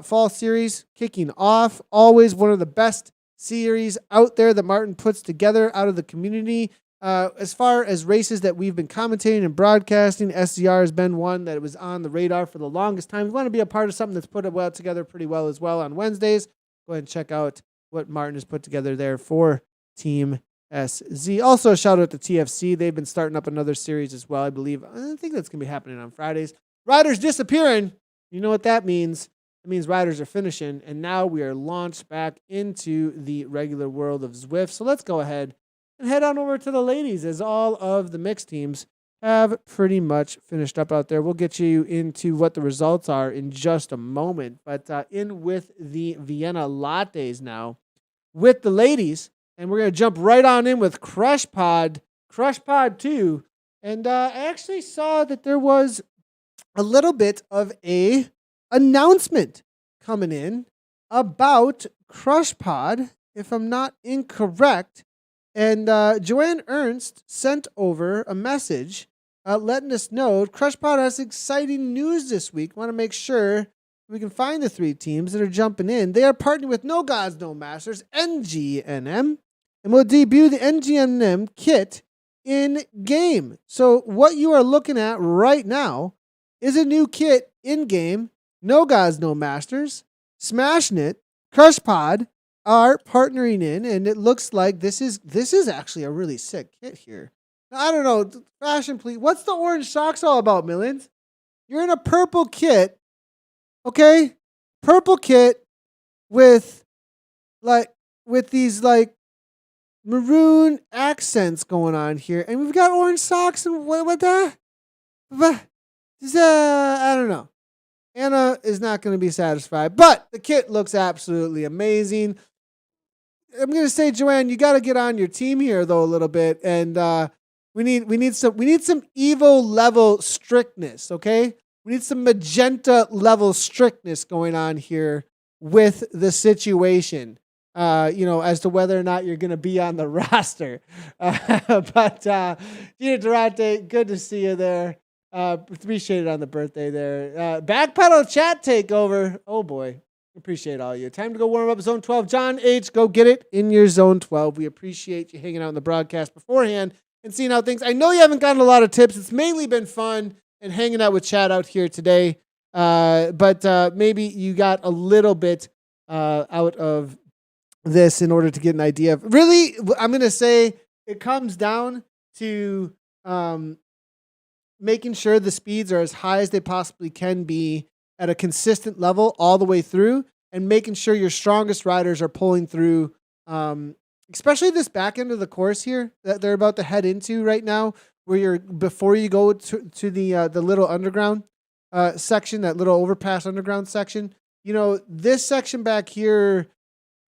Fall Series kicking off. Always one of the best series out there that Martin puts together out of the community. As far as races that we've been commentating and broadcasting, SZR has been one that was on the radar for the longest time. If you want to be a part of something that's put well together pretty well as well on Wednesdays, go ahead and check out what Martin has put together there for Team SZ. Also, a shout out to TFC. They've been starting up another series as well, I believe. I think that's going to be happening on Fridays. Riders disappearing. You know what that means. It means riders are finishing, and now we are launched back into the regular world of Zwift. So let's go ahead and head on over to the ladies, as all of the mixed teams have pretty much finished up out there. We'll get you into what the results are in just a moment. But in with the Vienna Lattes now with the ladies. And we're going to jump right on in with Crush Pod 2. And I actually saw that there was a little bit of a announcement coming in about Crush Pod, if I'm not incorrect. And Joanne Ernst sent over a message letting us know Crush Pod has exciting news this week. Want to make sure we can find the 3 teams that are jumping in. They are partnering with No Gods, No Masters, NGNM, and will debut the NGNM kit in game. So what you are looking at right now is a new kit in game. No Gods, No Masters, Smashing It, Crush Pod are partnering in, and it looks like this is actually a really sick kit here. Now, I don't know, fashion please. What's the orange socks all about, Millions? You're in a purple kit, okay? Purple kit with these maroon accents going on here, and we've got orange socks and what the? I don't know. Anna is not going to be satisfied, but the kit looks absolutely amazing. I'm going to say, Joanne, you got to get on your team here though a little bit, and we need some Evo level strictness, okay? We need some magenta level strictness going on here with the situation, as to whether or not you're going to be on the roster. But Gina Durante, good to see you there. Appreciate it on the birthday there. Backpedal chat takeover. Oh boy. Appreciate all you. Time to go warm up Zone 12. John H., go get it in your Zone 12. We appreciate you hanging out in the broadcast beforehand and seeing how things. I know you haven't gotten a lot of tips. It's mainly been fun and hanging out with Chad out here today. But maybe you got a little bit out of this in order to get an idea of. Really, I'm going to say it comes down to making sure the speeds are as high as they possibly can be at a consistent level all the way through, and making sure your strongest riders are pulling through, especially this back end of the course here that they're about to head into right now, where you're before you go to the little underground section, that little overpass underground section. This section back here,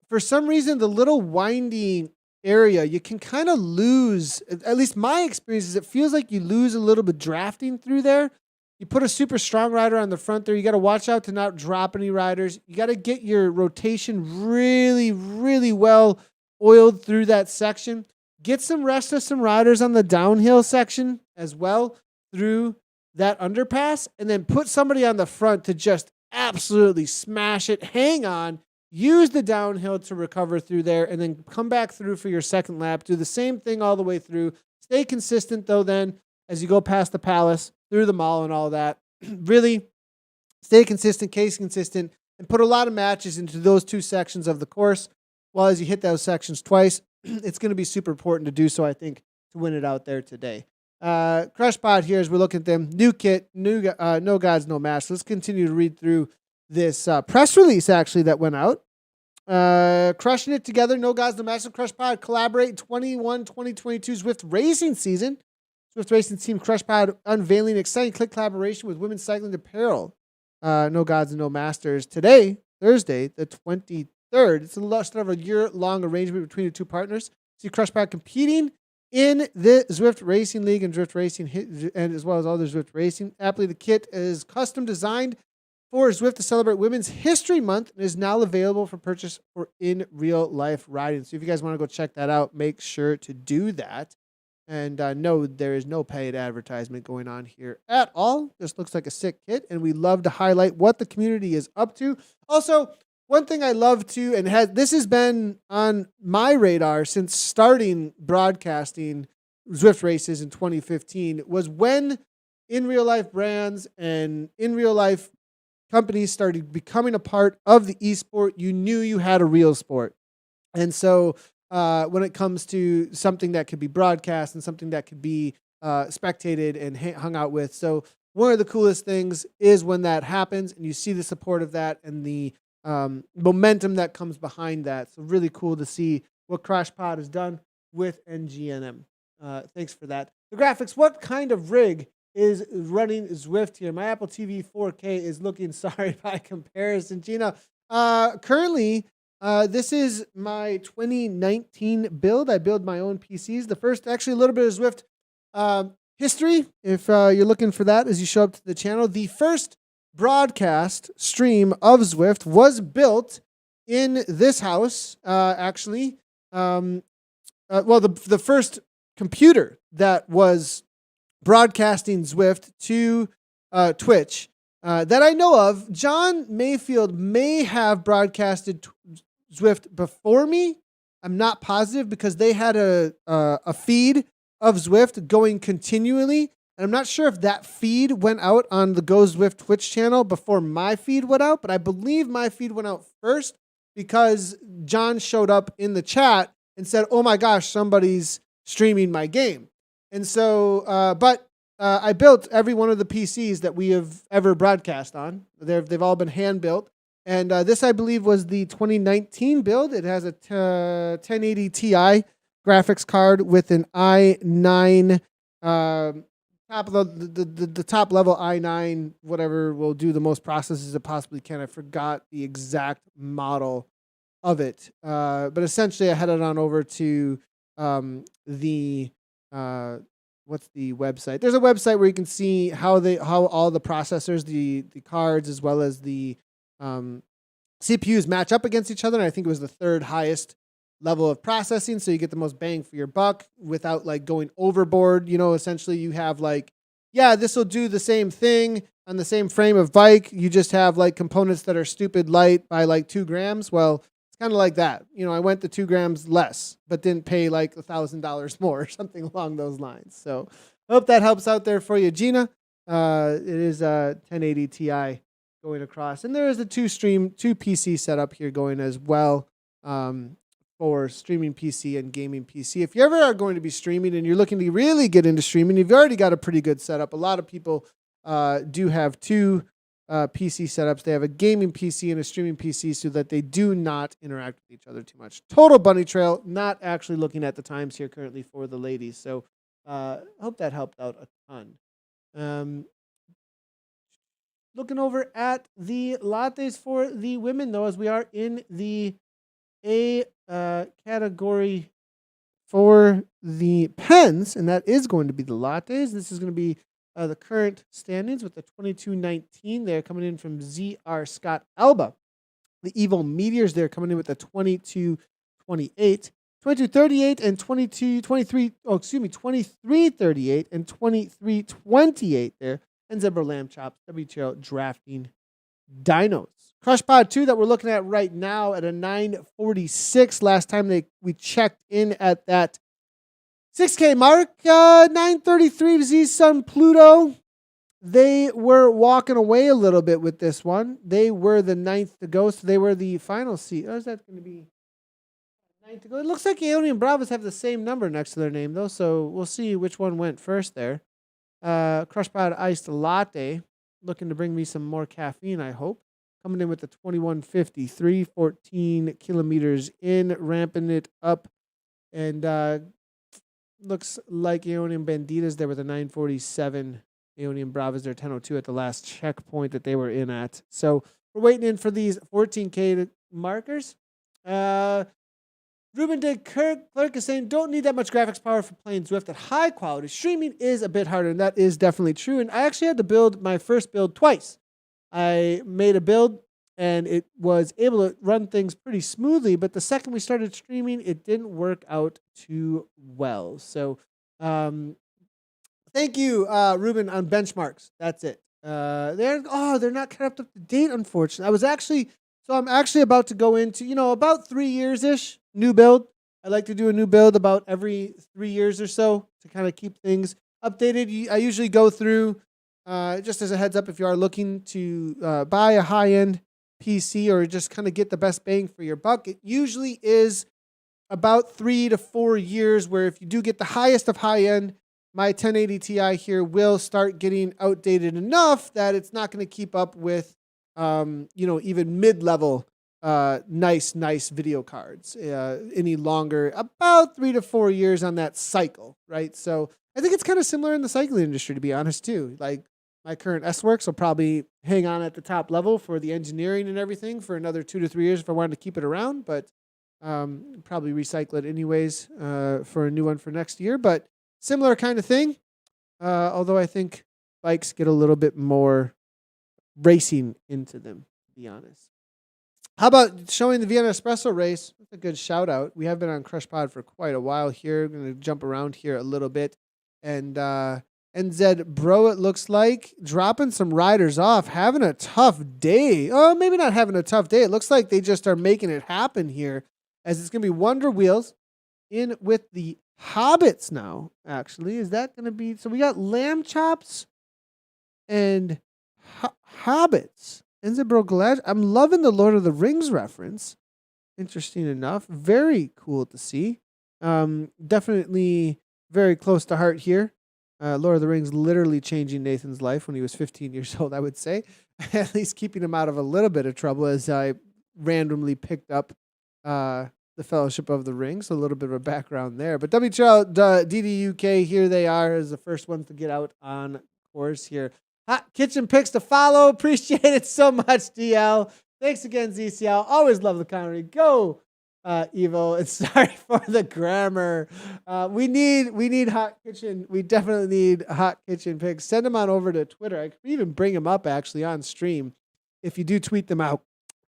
for some reason, the little windy area, you can kind of lose, at least my experience is it feels like you lose a little bit drafting through there. You put a super strong rider on the front there. You got to watch out to not drop any riders. You got to get your rotation really, really well oiled through that section. Get some rest of some riders on the downhill section as well through that underpass, and then put somebody on the front to just absolutely smash it. Hang on. Use the downhill to recover through there, and then come back through for your second lap. Do the same thing all the way through. Stay consistent, though, then, as you go past the Palace, through the mall and all that. Really stay consistent, case consistent, and put a lot of matches into those two sections of the course. While as you hit those sections twice, it's going to be super important to do so, I think, to win it out there today. Crush Pod here as we're looking at them. New kit, no gods, no match. Let's continue to read through this press release, actually, that went out. Crushing it together, no gods, no match. Crush Pod collaborate 2022 Zwift racing season. Zwift Racing Team Crush Pod unveiling exciting click collaboration with women's cycling apparel. No Gods and No Masters. Today, Thursday, the 23rd. It's a start of a year-long arrangement between the two partners. See Crush Pod competing in the Zwift Racing League and Zwift Racing, and as well as other Zwift Racing. Aptly, the kit is custom designed for Zwift to celebrate Women's History Month and is now available for purchase for in real life riding. So if you guys want to go check that out, make sure to do that. And no, there is no paid advertisement going on here at all. This looks like a sick kit, and we love to highlight what the community is up to. Also, one thing I love to, and this has been on my radar since starting broadcasting Zwift races in 2015, was when in real life brands and in real life companies started becoming a part of the esport. You knew you had a real sport. And so when it comes to something that could be broadcast and something that could be spectated and hung out with. So one of the coolest things is when that happens and you see the support of that and the momentum that comes behind that. So really cool to see what Crash Pod has done with NGNM. Thanks for that. The graphics, what kind of rig is running Zwift here? My Apple TV 4K is looking sorry by comparison. Gina, currently, this is my 2019 build. I build my own PCs. The first, actually, a little bit of Zwift history, if you're looking for that as you show up to the channel. The first broadcast stream of Zwift was built in this house, actually. Well, the first computer that was broadcasting Zwift to Twitch that I know of. John Mayfield may have broadcasted Zwift before me. I'm not positive because they had a feed of Zwift going continually. And I'm not sure if that feed went out on the Go Zwift Twitch channel before my feed went out, but I believe my feed went out first because John showed up in the chat and said, "Oh my gosh, somebody's streaming my game." And so, I built every one of the PCs that we have ever broadcast on. They've all been hand built. And this, I believe, was the 2019 build. It has a 1080 Ti graphics card with an i9, top of the top level i9, whatever will do the most processes it possibly can. I forgot the exact model of it. But essentially, I headed on over to what's the website? There's a website where you can see how all the processors, the cards, as well as the CPUs match up against each other, and I think it was the third highest level of processing, so you get the most bang for your buck without like going overboard. Essentially you have like, yeah, this will do the same thing on the same frame of bike. You just have like components that are stupid light by like 2 grams. Well, it's kind of like that. I went to 2 grams less, but didn't pay like $1,000 more or something along those lines. So I hope that helps out there for you, Gina. It is a 1080 Ti going across, and there is a two PC setup here going as well. For streaming PC and gaming PC. If you ever are going to be streaming and you're looking to really get into streaming, you've already got a pretty good setup. A lot of people do have two PC setups. They have a gaming PC and a streaming PC so that they do not interact with each other too much. Total bunny trail, not actually looking at the times here currently for the ladies. So I hope that helped out a ton. Looking over at the lattes for the women, though, as we are in the A category for the pens, and that is going to be the lattes. This is going to be the current standings with the 2219. They're coming in from ZR Scott Alba. The Evil Meteors, they're coming in with the 2228. 2238 and 2338 and 2328 there. And Zebra Lamb Chops, WTRL Drafting Dinos. Crush Pod 2 that we're looking at right now at a 946. Last time we checked in at that 6K mark, 933 Z Sun Pluto. They were walking away a little bit with this one. They were the 9th to go, so they were the final seat. Oh, is that going to be 9th to go? It looks like Aeonian and Bravos have the same number next to their name, though, so we'll see which one went first there. Crush Pod Iced Latte, looking to bring me some more caffeine, I hope. Coming in with the 2153, 14 kilometers in, ramping it up. And looks like Aeonian Banditas there with a 947. Aeonian Bravos, they're 1002 at the last checkpoint that they were in at. So we're waiting in for these 14K markers. Ruben De Klerk is saying, don't need that much graphics power for playing Zwift at high quality. Streaming is a bit harder, and that is definitely true. And I actually had to build my first build twice. I made a build, and it was able to run things pretty smoothly, but the second we started streaming, it didn't work out too well. So thank you, Ruben, on benchmarks. That's it. They're not kept up to date, unfortunately. I'm actually about to go into, about 3 years-ish, new build. I like to do a new build about every 3 years or so to kind of keep things updated. I usually go through, just as a heads up, if you are looking to buy a high-end PC or just kind of get the best bang for your buck, it usually is about 3 to 4 years where if you do get the highest of high-end, my 1080 Ti here will start getting outdated enough that it's not going to keep up with even mid-level nice video cards any longer. About 3 to 4 years on that cycle, right? So I think it's kind of similar in the cycling industry, to be honest, too. Like my current S-Works will probably hang on at the top level for the engineering and everything for another 2 to 3 years if I wanted to keep it around, but probably recycle it anyways for a new one for next year. But similar kind of thing, although I think bikes get a little bit more racing into them, to be honest. How about showing the Vienna Espresso race? That's a good shout out. We have been on Crush Pod for quite a while here. I'm going to jump around here a little bit. And NZ Bro, it looks like, dropping some riders off, having a tough day. Oh, maybe not having a tough day. It looks like they just are making it happen here, as it's going to be Wonder Wheels in with the Hobbits now, actually. Is that going to be... So we got Lamb Chops and Hobbits. Enzebro Galad. I'm loving the Lord of the Rings reference. Interesting enough. Very cool to see. Definitely very close to heart here. Lord of the Rings literally changing Nathan's life when he was 15 years old, I would say. At least keeping him out of a little bit of trouble as I randomly picked up the Fellowship of the Ring. So a little bit of a background there. But WTRL DDUK, here they are as the first ones to get out on course here. Hot kitchen picks to follow. Appreciate it so much, DL. Thanks again, ZCL. Always love the comedy. Go, Evo. And sorry for the grammar. We need hot kitchen. We definitely need hot kitchen picks. Send them on over to Twitter. I could even bring them up actually on stream if you do tweet them out.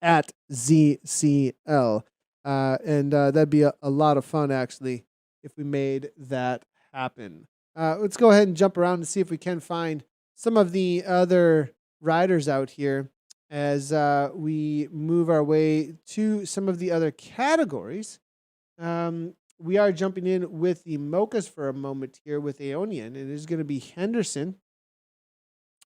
at ZCL. And that'd be a lot of fun, actually, if we made that happen. Let's go ahead and jump around and see if we can find some of the other riders out here as we move our way to some of the other categories. We are jumping in with the Mochas for a moment here with Aeonian. It is going to be Henderson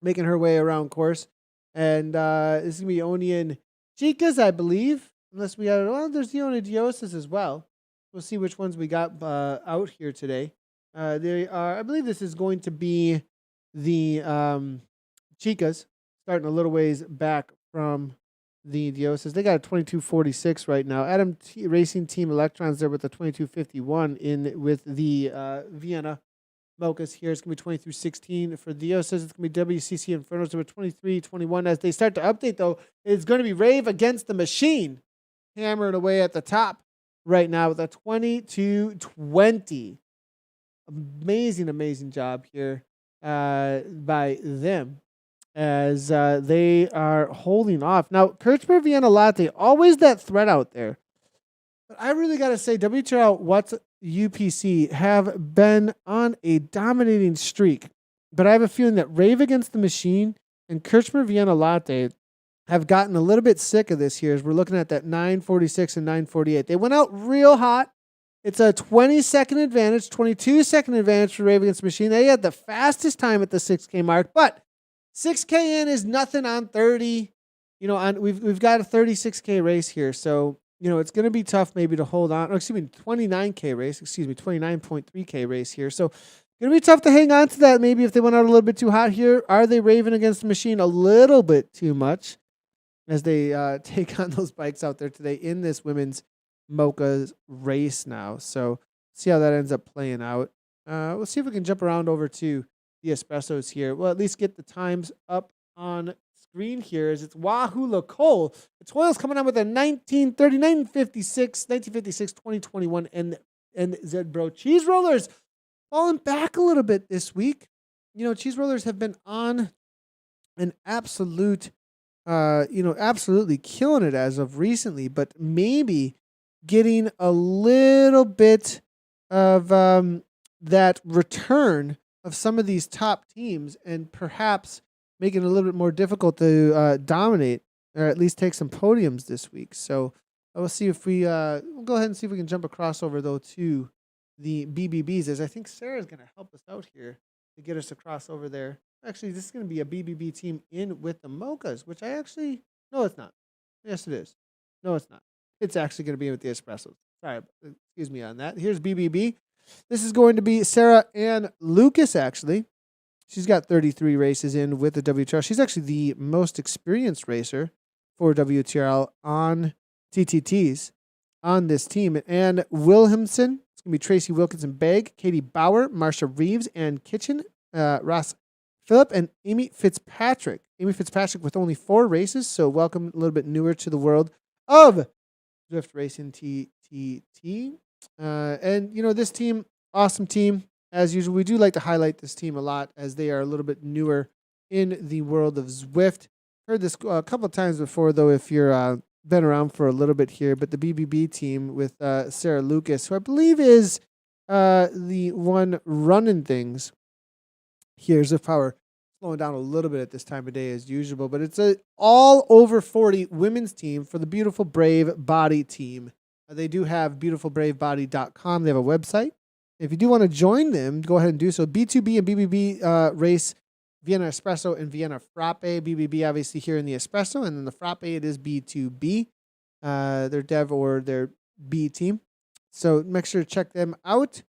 making her way around course. And this is going to be Aeonian Chicas, I believe. Unless we have, well, there's the Diosas as well. We'll see which ones we got out here today. They are, I believe this is going to be the Chicas, starting a little ways back from the Diosas. They got a 2246 right now. Racing Team Electrons there with the 2251 in with the Vienna Mochas here. It's going to be 2316 for Diosas. It's going to be WCC Infernos with 2321. As they start to update, though, it's going to be Rave Against the Machine, hammering away at the top right now with a 2220. Amazing job here by them as they are holding off. Now, Kirchberg Vienna Latte, always that threat out there. But I really got to say, WTRL, what's UPC have been on a dominating streak. But I have a feeling that Rave Against the Machine and Kirchberg Vienna Latte have gotten a little bit sick of this here as we're looking at that 946 and 948. They went out real hot. It's a 20-second advantage, 22-second advantage for Rave Against the Machine. They had the fastest time at the 6K mark, but 6K in is nothing on 30. You know, we've got a 36K race here, so you know it's going to be tough maybe to hold on. 29K race. 29.3K race here. So going to be tough to hang on to that. Maybe if they went out a little bit too hot here, are they raving against the machine a little bit too much as they take on those bikes out there today in this women's Mocha's race now? So see how that ends up playing out. We'll see if we can jump around over to the Espressos here. We'll at least get the times up on screen here as it's Wahoo Lacole. The Toil's coming on with a 1956, 2021, and Z-Bro. Cheese Rollers falling back a little bit this week. You know, Cheese Rollers have been on an absolute, absolutely killing it as of recently, but maybe getting a little bit of that return of some of these top teams and perhaps making it a little bit more difficult to dominate or at least take some podiums this week. So we'll see if we'll go ahead and see if we can jump across over though to the BBBs, as I think Sarah's going to help us out here to get us across over there. Actually, this is going to be a BBB team in with the Mochas, which no, it's not. Yes, it is. No, it's not. It's actually going to be with the Espressos. Sorry, excuse me on that. Here's BBB. This is going to be Sarah Ann Lucas, actually. She's got 33 races in with the WTRL. She's actually the most experienced racer for WTRL on TTTs on this team. And Wilhelmsen, it's going to be Tracy Wilkinson Begg, Katie Bauer, Marsha Reeves, and Kitchen, Ross Phillip, and Amy Fitzpatrick. Amy Fitzpatrick with only 4 races, so welcome, a little bit newer to the world of Zwift Racing TTT. And, you know, this team, awesome team. As usual, we do like to highlight this team a lot as they are a little bit newer in the world of Zwift. Heard this a couple of times before, though, if you're been around for a little bit here. But the BBB team with Sarah Lucas, who I believe is the one running things here. Zwift Power slowing down a little bit at this time of day as usual. But it's a all over 40 women's team for the Beautiful Brave Body team. They do have beautifulbravebody.com. They have a website. If you do want to join them, go ahead and do so. B2B and BBB race Vienna Espresso and Vienna Frappe. BBB obviously here in the Espresso, and then the Frappe, it is B2B, their dev or their B team. So make sure to check them out.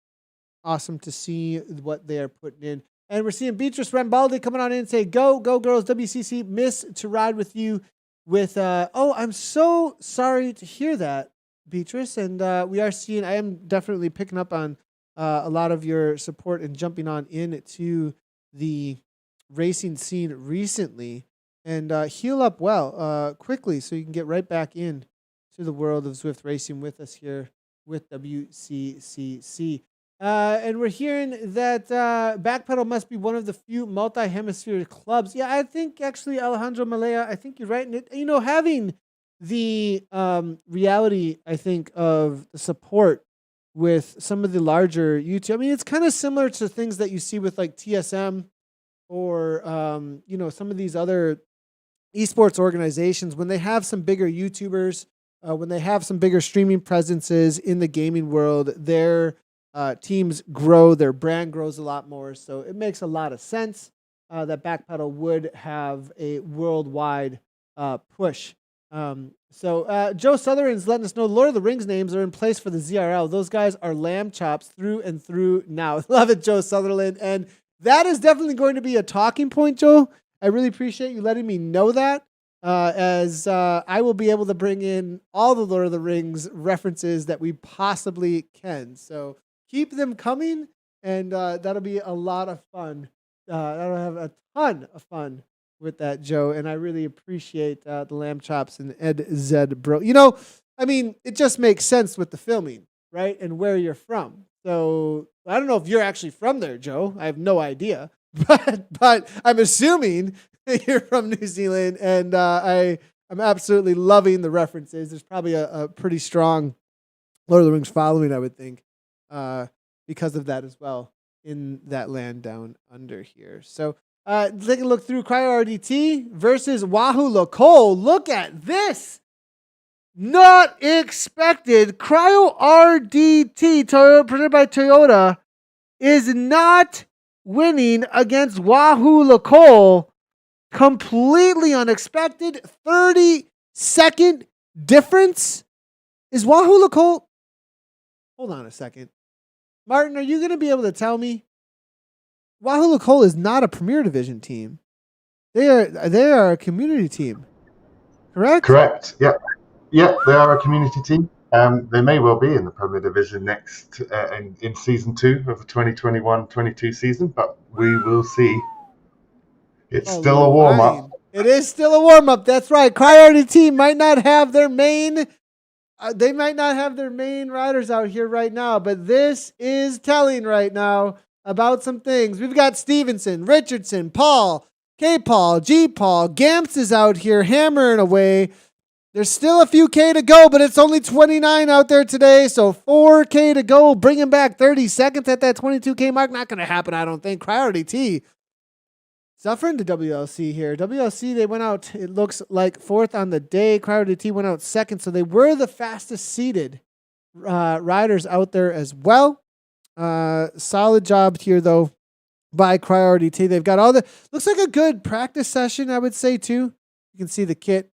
Awesome to see what they are putting in. And we're seeing Beatrice Rambaldi coming on in and say, go girls, WCC, miss to ride with you with, I'm so sorry to hear that, Beatrice. And we are seeing, I am definitely picking up on a lot of your support and jumping on into the racing scene recently, and heal up well quickly so you can get right back in to the world of Zwift racing with us here with WCCC. And we're hearing that Backpedal must be one of the few multi-hemisphere clubs. Yeah, I think actually Alejandro Malea, I think you're right. And having the reality, I think, of the support with some of the larger YouTube. I mean, it's kind of similar to things that you see with like TSM or some of these other esports organizations when they have some bigger YouTubers, when they have some bigger streaming presences in the gaming world, their teams grow, their brand grows a lot more. So it makes a lot of sense that Backpedal would have a worldwide push. Joe Sutherland's letting us know Lord of the Rings names are in place for the ZRL. Those guys are lamb chops through and through now. Love it, Joe Sutherland. And that is definitely going to be a talking point, Joe. I really appreciate you letting me know that, as I will be able to bring in all the Lord of the Rings references that we possibly can. So keep them coming, and that'll be a lot of fun. That'll have a ton of fun with that, Joe, and I really appreciate the lamb chops and Ed Zed bro. I mean, it just makes sense with the filming, right, and where you're from. So I don't know if you're actually from there, Joe. I have no idea, but I'm assuming that you're from New Zealand, and I'm absolutely loving the references. There's probably a pretty strong Lord of the Rings following, I would think, because of that as well in that land down under here. So take a look through Cryo RDT versus Wahoo Lacole. Look at this. Not expected. Cryo RDT, presented by Toyota, is not winning against Wahoo Lacole. Completely unexpected. 30-second difference. Is Wahoo Lacole? Hold on a second. Martin, are you going to be able to tell me? Wahoo Lacole is not a Premier Division team. They are a community team. Correct? Correct. Yeah. Yeah, they are a community team. They may well be in the Premier Division next in season 2 of the 2021-22 season, but we will see. It's still a warm-up. It is still a warm-up. That's right. Cryo team might not have their main they might not have their main riders out here right now, but this is telling right now about some things. We've got Stevenson, Richardson, Paul, K-Paul, G-Paul, Gamps is out here hammering away. There's still a few K to go, but it's only 29 out there today, so 4K to go, bringing back 30 seconds at that 22K mark. Not going to happen, I don't think. Cryo T suffering to WLC here. WLC, they went out, it looks like, 4th on the day. Cryo T went out 2nd, so they were the fastest seated riders out there as well. Solid job here, though, by Cryo T. They've got all the, looks like a good practice session, I would say, too. You can see the kit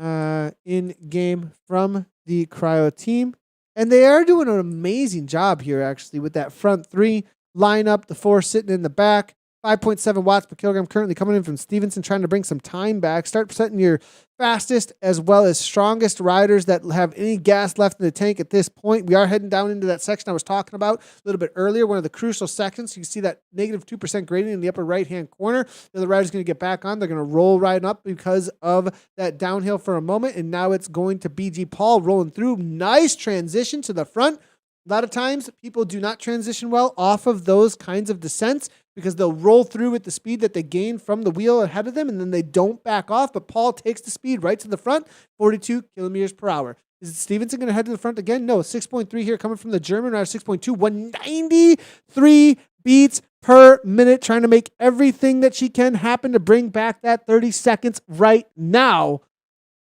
in game from the Cryo team. And they are doing an amazing job here, actually, with that front 3 lineup, the 4 sitting in the back. 5.7 watts per kilogram currently coming in from Stevenson, trying to bring some time back. Start setting your fastest as well as strongest riders that have any gas left in the tank at this point. We are heading down into that section I was talking about a little bit earlier, one of the crucial sections. You can see that negative 2% gradient in the upper right-hand corner. The rider's going to get back on. They're going to roll right up because of that downhill for a moment, and now it's going to BG Paul rolling through. Nice transition to the front. A lot of times, people do not transition well off of those kinds of descents because they'll roll through with the speed that they gain from the wheel ahead of them, and then they don't back off. But Paul takes the speed right to the front, 42 kilometers per hour. Is Stevenson going to head to the front again? No, 6.3 here coming from the German rider, 6.2, 193 beats per minute, trying to make everything that she can happen to bring back that 30 seconds right now.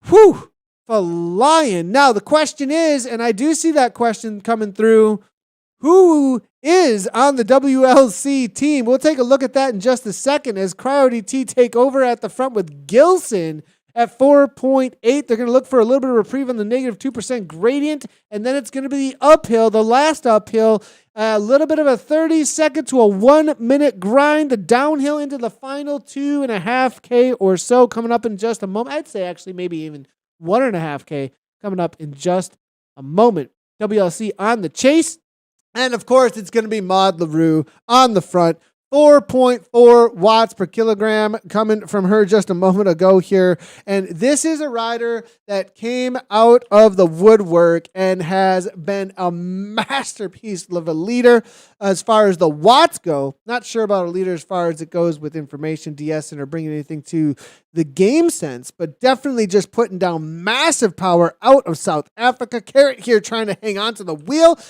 Whew! Flying. Now, the question is, and I do see that question coming through, who is on the WLC team? We'll take a look at that in just a second as Cryo T take over at the front with Gilson at 4.8. They're going to look for a little bit of reprieve on the negative 2% gradient, and then it's going to be the uphill, the last uphill, a little bit of a 30-second to a 1-minute grind, the downhill into the final 2.5K or so coming up in just a moment. I'd say actually maybe even 1.5K coming up in just a moment. WLC on the chase. And of course, it's going to be Maud LaRue on the front 4.4 watts per kilogram coming from her just a moment ago here. And this is a rider that came out of the woodwork and has been a masterpiece of a leader as far as the watts go. Not sure about a leader as far as it goes with information, DS-ing or bringing anything to the game sense, but definitely just putting down massive power out of South Africa. Carrot here trying to hang on to the wheel.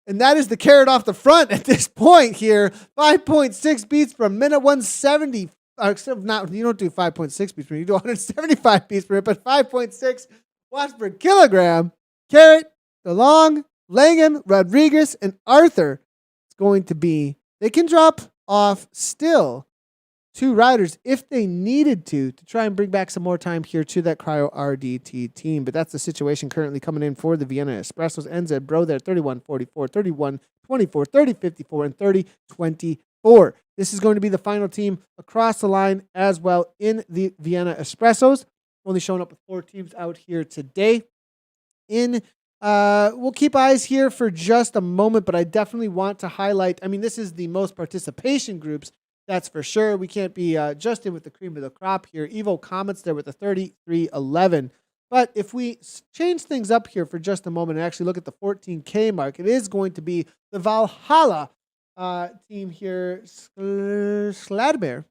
And that is the carrot off the front at this point here. 5.6 beats per minute, 170. You don't do 5.6 beats per minute. You do 175 beats per minute, but 5.6 watts per kilogram. Carrot, DeLong, Langham, Rodriguez, and Arthur. It's going to be, they can drop off still 2 riders if they needed to try and bring back some more time here to that Cryo RDT team. But that's the situation currently coming in for the Vienna Espressos. NZ Bro there, 31.44, 31.24, 30.54, and 30.24. This is going to be the final team across the line as well in the Vienna Espressos. Only showing up with 4 teams out here today. We'll keep eyes here for just a moment, but I definitely want to highlight, this is the most participation groups. That's for sure. We can't be just in with the cream of the crop here. Evo Comets there with a 33.11. But if we change things up here for just a moment and actually look at the 14K mark, it is going to be the Valhalla team here, Sladbear,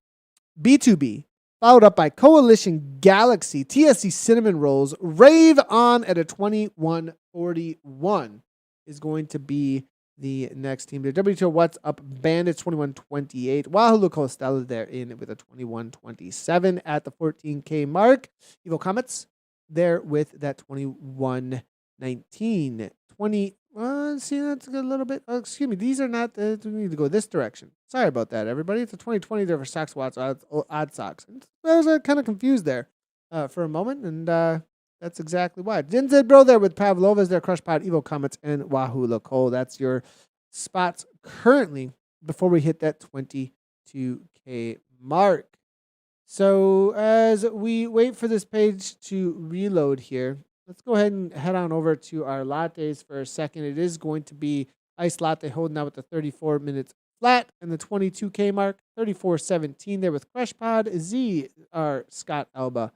B2B, followed up by Coalition Galaxy, TSC Cinnamon Rolls, Rave On at a 21.41 is going to be the next team there. WTO What's Up Bandits 21.28. Wahoo Costella there in with a 21.27 at the 14K mark. Evo Comets there with that 21.19. 20. See, that's a little bit. Oh, excuse me. These are not. We need to go this direction. Sorry about that, everybody. It's a 2020 there for Sox Watts, odd Sox. I was kind of confused there for a moment, and that's exactly why. Dinzed Bro there with Pavlova's there, Crush Pod, Evo Comets, and Wahoo Lacole. That's your spots currently before we hit that 22K mark. So as we wait for this page to reload here, let's go ahead and head on over to our lattes for a second. It is going to be Ice Latte holding out with the 34 minutes flat and the 22K mark, 34.17 there with Crush Pod, Z, our Scott Alba.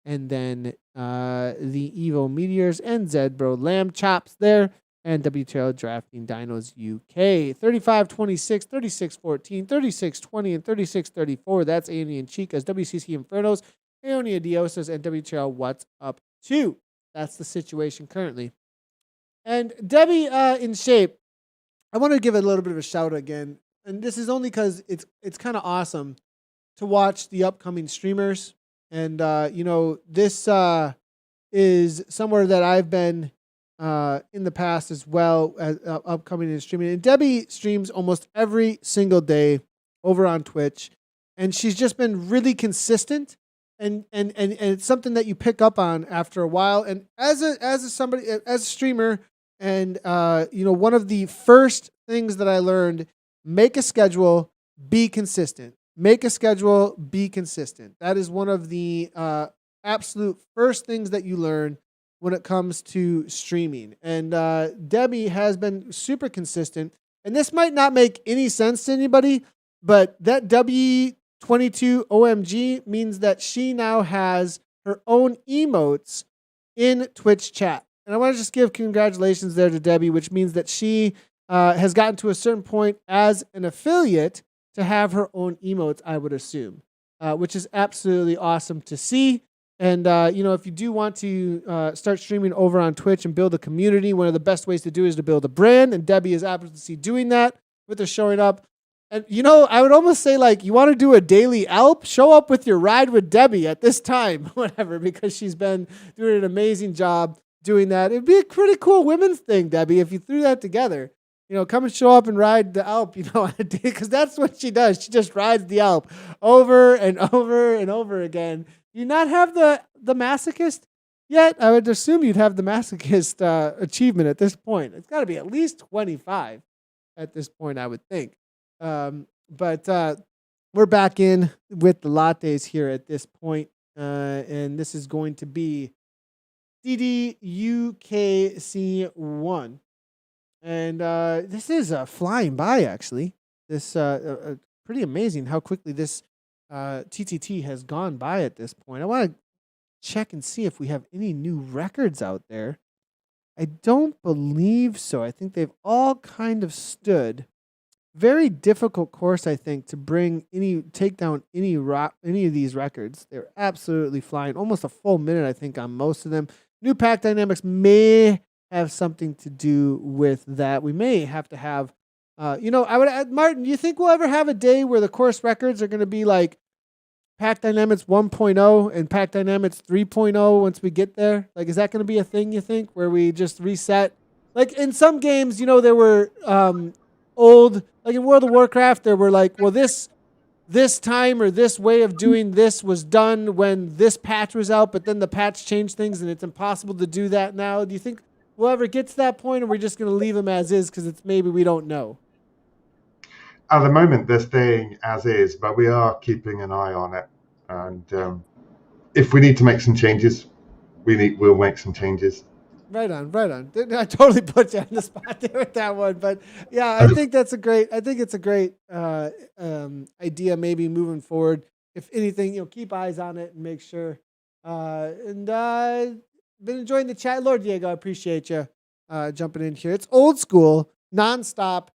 And then the Evo Meteors and Zed Bro Lamb Chops there. And WTRL Drafting Dinos UK. 35.26, 36.14, 36.20, and 36.34. That's Andy and Chicas, WCC Infernos, Aonia Diosas, and WTRL What's Up 2. That's the situation currently. And Debbie in shape, I want to give a little bit of a shout again. And this is only because it's kind of awesome to watch the upcoming streamers. And, this is somewhere that I've been in the past as well as upcoming and streaming. And Debbie streams almost every single day over on Twitch. And she's just been really consistent. And it's something that you pick up on after a while. And as a streamer, and, one of the first things that I learned, make a schedule, be consistent. Make a schedule, be consistent. That is one of the absolute first things that you learn when it comes to streaming. And Debbie has been super consistent. And this might not make any sense to anybody, but that W22 OMG means that she now has her own emotes in Twitch chat. And I want to just give congratulations there to Debbie, which means that she has gotten to a certain point as an affiliate to have her own emotes, I would assume, which is absolutely awesome to see. And, if you do want to start streaming over on Twitch and build a community, one of the best ways to do it is to build a brand. And Debbie is absolutely doing that with her showing up. And, I would almost say, you want to do a daily Alp, show up with your ride with Debbie at this time, whatever, because she's been doing an amazing job doing that. It'd be a pretty cool women's thing, Debbie, if you threw that together. Come and show up and ride the Alp, because that's what she does. She just rides the Alp over and over and over again. Do you not have the masochist yet? I would assume you'd have the masochist achievement at this point. It's got to be at least 25 at this point, I would think. But we're back in with the lattes here at this point, and this is going to be DDUKC1. And this is flying by, actually. This pretty amazing how quickly this TTT has gone by at this point. I want to check and see if we have any new records out there. I don't believe so. I think they've all kind of stood. Very difficult course, I think, to take down any of these records. They're absolutely flying. Almost a full minute, I think, on most of them. New pack dynamics may have something to do with that. We may have to have, I would add, Martin, do you think we'll ever have a day where the course records are going to be like Pack Dynamics 1.0 and Pack Dynamics 3.0 once we get there? Like, is that going to be a thing, you think, where we just reset? Like, in some games, there were old, like in World of Warcraft, there were like, well, this time or this way of doing this was done when this patch was out, but then the patch changed things and it's impossible to do that now. Do you think we'll ever get to that point, or we're just going to leave them as is because it's maybe we don't know? At the moment, they're staying as is, but we are keeping an eye on it. And if we need to make some changes, we'll make some changes. Right on. I totally put you on the spot there with that one, but yeah, I think it's a great idea. Maybe moving forward, if anything, keep eyes on it and make sure. Been enjoying the chat, Lord Diego. I appreciate you jumping in here. It's old school, nonstop.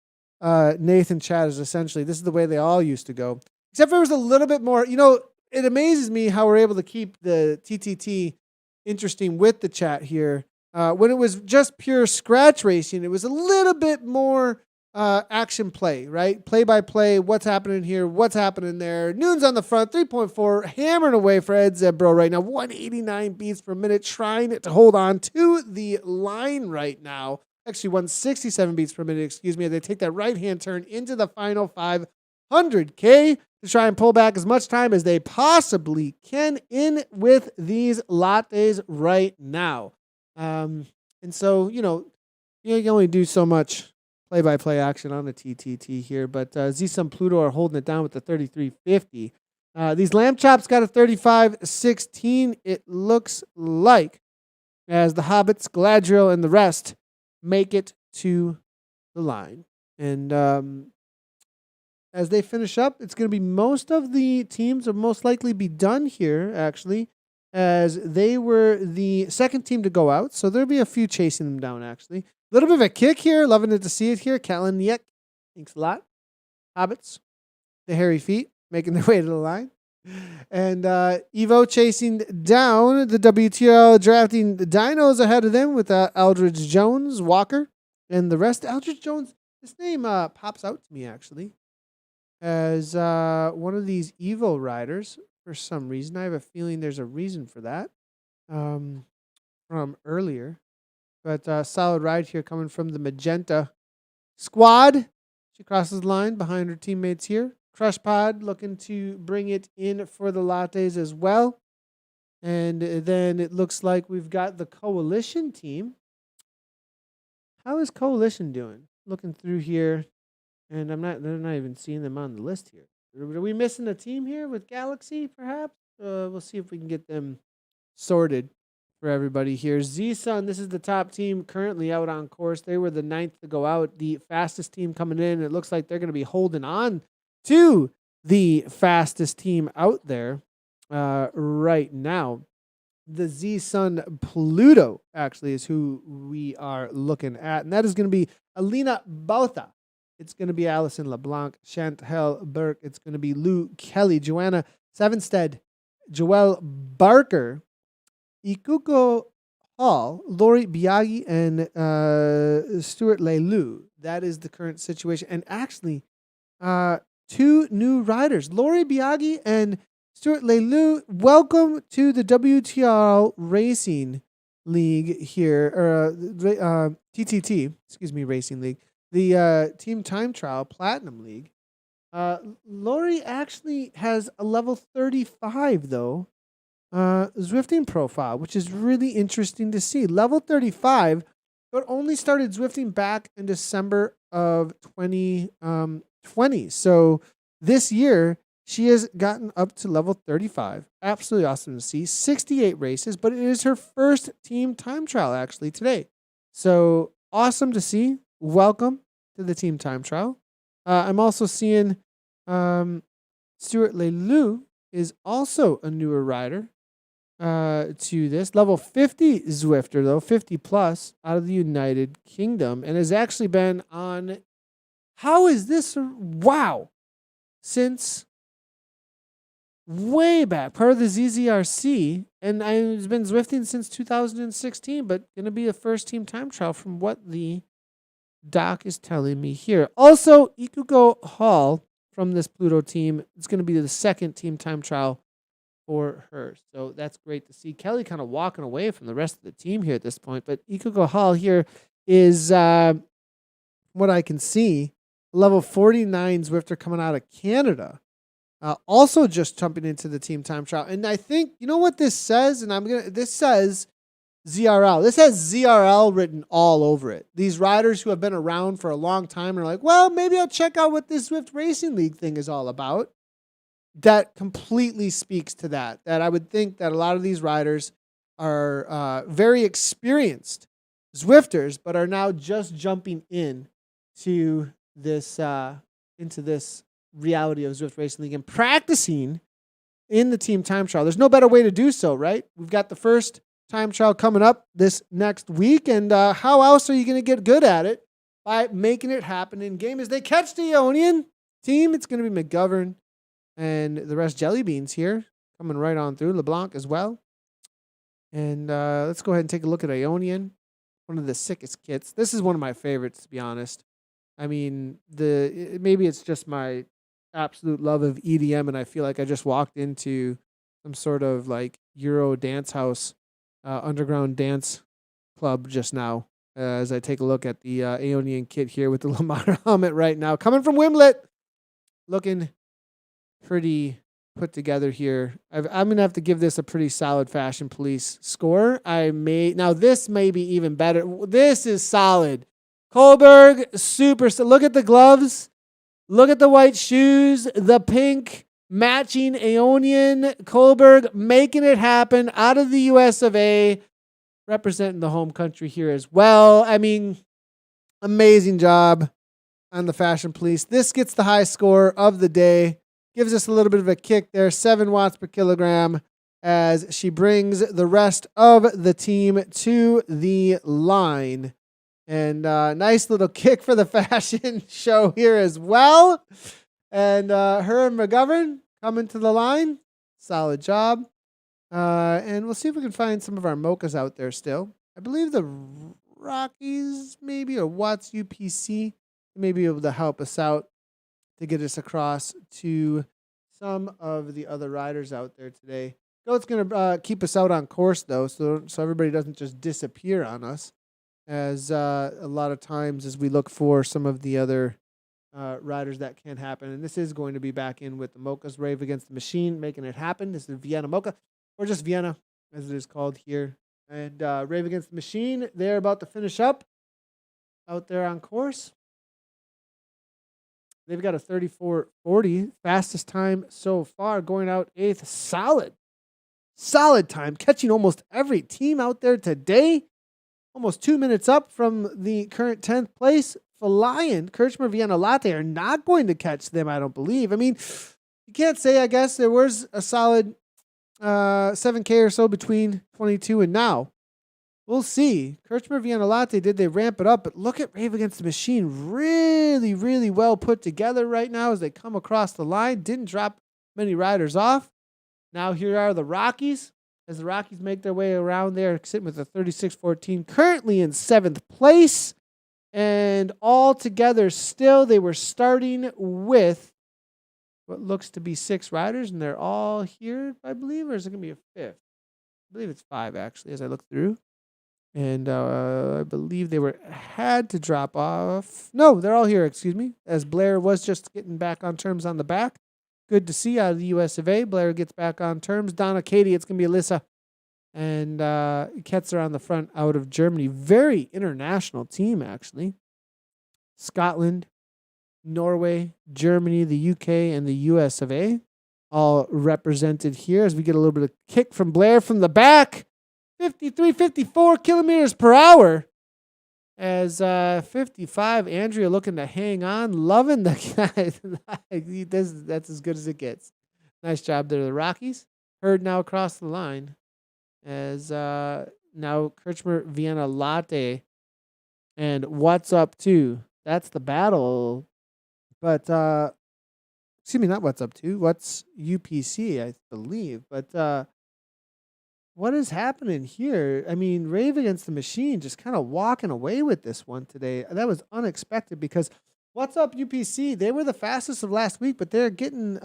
Nathan chat is essentially, this is the way they all used to go, except for it was a little bit more. It amazes me how we're able to keep the TTT interesting with the chat here. When it was just pure scratch racing, it was a little bit more action play, right? Play by play, what's happening here, what's happening there. Noon's on the front, 3.4, hammering away for Ed Zebro right now. 189 beats per minute, trying to hold on to the line right now. Actually, 167 beats per minute, excuse me. They take that right-hand turn into the final 500K to try and pull back as much time as they possibly can in with these lattes right now. And so, you can only do so much play-by-play action on the TTT here, but Z-Sun Pluto are holding it down with the 3350. These Lamb Chops got a 3516, it looks like, as the Hobbits, Galadriel, and the rest make it to the line. And as they finish up, it's going to be most of the teams will most likely be done here, actually, as they were the second team to go out. So there'll be a few chasing them down, actually. A little bit of a kick here. Loving it to see it here. Catelyn Yek, thanks a lot. Hobbits, the hairy feet, making their way to the line. And Evo chasing down the WTRL, drafting the Dinos ahead of them with Aldridge Jones, Walker, and the rest. Aldridge Jones, this name pops out to me, actually, as one of these Evo riders. For some reason, I have a feeling there's a reason for that from earlier. But solid ride here coming from the Magenta squad. She crosses the line behind her teammates here. Crush Pod looking to bring it in for the lattes as well. And then it looks like we've got the Coalition team. How is Coalition doing? Looking through here, and they're not even seeing them on the list here. Are we missing a team here with Galaxy, perhaps? We'll see if we can get them sorted for everybody here. Z-Sun, this is the top team currently out on course. They were the 9th to go out, the fastest team coming in. It looks like they're going to be holding on to the fastest team out there right now. The Z-Sun Pluto, actually, is who we are looking at. And that is going to be Alina Bauta. It's going to be Allison LeBlanc, Chantel Burke. It's going to be Lou Kelly, Joanna Sevenstead, Joelle Barker, Ikuko Hall, Lori Biagi, and Stuart Leilou. That is the current situation. And actually, 2 new riders, Lori Biagi and Stuart Leilou. Welcome to the WTRL Racing League here, or TTT, Racing League. The Team Time Trial Platinum League. Lori actually has a level 35, though, Zwifting profile, which is really interesting to see. Level 35, but only started Zwifting back in December of 2020. So this year, she has gotten up to level 35. Absolutely awesome to see. 68 races, but it is her first Team Time Trial, actually, today. So awesome to see. Welcome to the Team Time Trial. I'm also seeing Stuart Leloup is also a newer rider to this. Level 50 Zwifter, though, 50 plus, out of the United Kingdom, and has actually been on, how is this? Wow. Since way back, part of the ZZRC, and I've been Zwifting since 2016, but going to be a first team time trial from what the doc is telling me here. Also, Ikuko Hall from this Pluto team, it's going to be the second team time trial for her. So that's great to see. Kelly kind of walking away from the rest of the team here at this point, but Ikuko Hall here is, what I can see, level 49 Zwifter coming out of Canada. Also just jumping into the team time trial. And I think, you know what this says? And this says ZRL. This has ZRL written all over it. These riders who have been around for a long time are like, well, maybe I'll check out what this Zwift Racing League thing is all about. That completely speaks to that. That I would think that a lot of these riders are very experienced Zwifters, but are now just jumping in to this into this reality of Zwift Racing League and practicing in the team time trial. There's no better way to do so, right? We've got the first time trial coming up this next week, and how else are you going to get good at it? By making it happen in game. As they catch the Ionian team, it's going to be McGovern and the rest Jelly Beans here coming right on through. LeBlanc as well. And let's go ahead and take a look at Ionian, one of the sickest kits. This is one of my favorites, to be honest. I mean, maybe it's just my absolute love of EDM, and I feel like I just walked into some sort of like Euro dance house, underground dance club just now, as I take a look at the Aeonian kit here with the Lamar helmet right now. Coming from Wimlet, looking pretty put together here. I'm going to have to give this a pretty solid Fashion Police score. Now this may be even better. This is solid. Kohlberg, super. So look at the gloves. Look at the white shoes, the pink matching Aeonian. Kohlberg making it happen out of the US of A, representing the home country here as well. I mean, amazing job on the Fashion Police. This gets the high score of the day. Gives us a little bit of a kick there, 7 watts per kilogram, as she brings the rest of the team to the line. And nice little kick for the fashion show here as well. And her and McGovern coming to the line. Solid job. And we'll see if we can find some of our mochas out there still. I believe the Rockies, maybe, or Watts UPC, may be able to help us out to get us across to some of the other riders out there today. Goat's going to keep us out on course, though, so everybody doesn't just disappear on us. As a lot of times as we look for some of the other riders that can happen. And this is going to be back in with the Mocha's Rave Against the Machine, making it happen. This is Vienna Mocha, or just Vienna, as it is called here. And Rave Against the Machine, they're about to finish up out there on course. They've got a 34:40, fastest time so far, going out 8th. Solid time, catching almost every team out there today. Almost 2 minutes up from the current 10th place. Flying Kirchner Vienna Latte are not going to catch them, I don't believe. I mean, you can't say, I guess, there was a solid 7K or so between 22 and now. We'll see. Kirchner Vienna Latte, did they ramp it up? But look at Rave Against the Machine. Really, really well put together right now as they come across the line. Didn't drop many riders off. Now here are the Rockies. As the Rockies make their way around there, sitting with a 36-14, currently in 7th place. And all together still, they were starting with what looks to be 6 riders, and they're all here, I believe, or is it going to be a 5th? I believe it's 5, actually, as I look through. And I believe they had to drop off. No, they're all here, excuse me, as Blair was just getting back on terms on the back. Good to see out of the US of A. Blair gets back on terms. Donna Katie, it's going to be Alyssa. And Ketzer on the front out of Germany. Very international team, actually. Scotland, Norway, Germany, the UK, and the US of A. All represented here as we get a little bit of kick from Blair from the back. 53, 54 kilometers per hour. As 55, Andrea looking to hang on, loving the guy. That's as good as it gets. Nice job there, the Rockies. Herd now across the line as now Kirchner, Vienna Latte, and What's Up Too. That's the battle. But excuse me, not What's Up Too. What's UPC, I believe. But what is happening here? I mean, Rave Against the Machine just kind of walking away with this one today. That was unexpected because What's Up UPC? They were the fastest of last week, but they're getting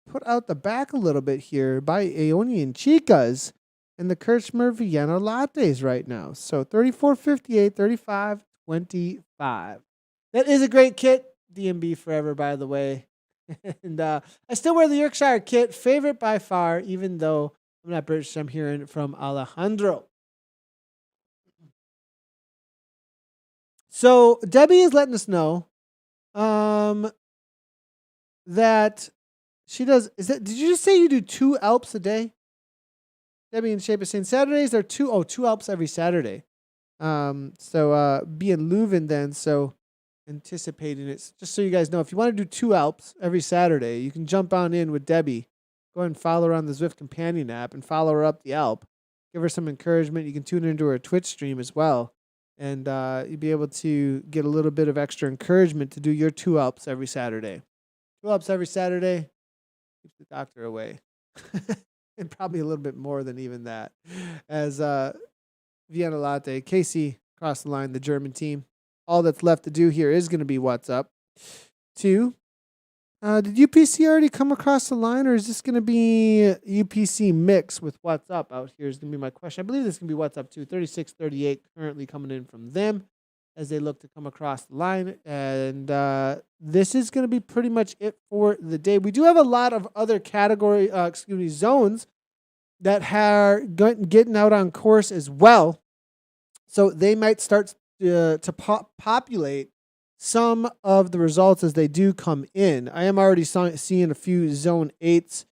put out the back a little bit here by Aeonian Chicas and the Kirchner Vienna Lattes right now. So 34.58, 35.25. That is a great kit. DMB forever, by the way. And I still wear the Yorkshire kit, favorite by far, even though I'm not British. I'm hearing from Alejandro. So Debbie is letting us know that she does. Did you just say you do 2 Alps a day? Debbie in shape is saying Saturdays are 2 Alps every Saturday. So be in Leuven then. So anticipating it. Just so you guys know, if you want to do 2 Alps every Saturday, you can jump on in with Debbie. Go ahead and follow her on the Zwift Companion app and follow her up the Alp. Give her some encouragement. You can tune into her Twitch stream as well. And you'll be able to get a little bit of extra encouragement to do your 2 Alps every Saturday. 2 Alps every Saturday keeps the doctor away. And probably a little bit more than even that. As Vienna Latte, Casey across the line, the German team. All that's left to do here is going to be What's Up. 2. Did UPC already come across the line, or is this going to be UPC mix with What's Up out here is going to be my question. I believe this is going to be What's Up too. 36-38 currently coming in from them as they look to come across the line. And this is going to be pretty much it for the day. We do have a lot of other zones that are getting out on course as well. So they might start to populate some of the results as they do come in. I am already seeing a few Zone 8s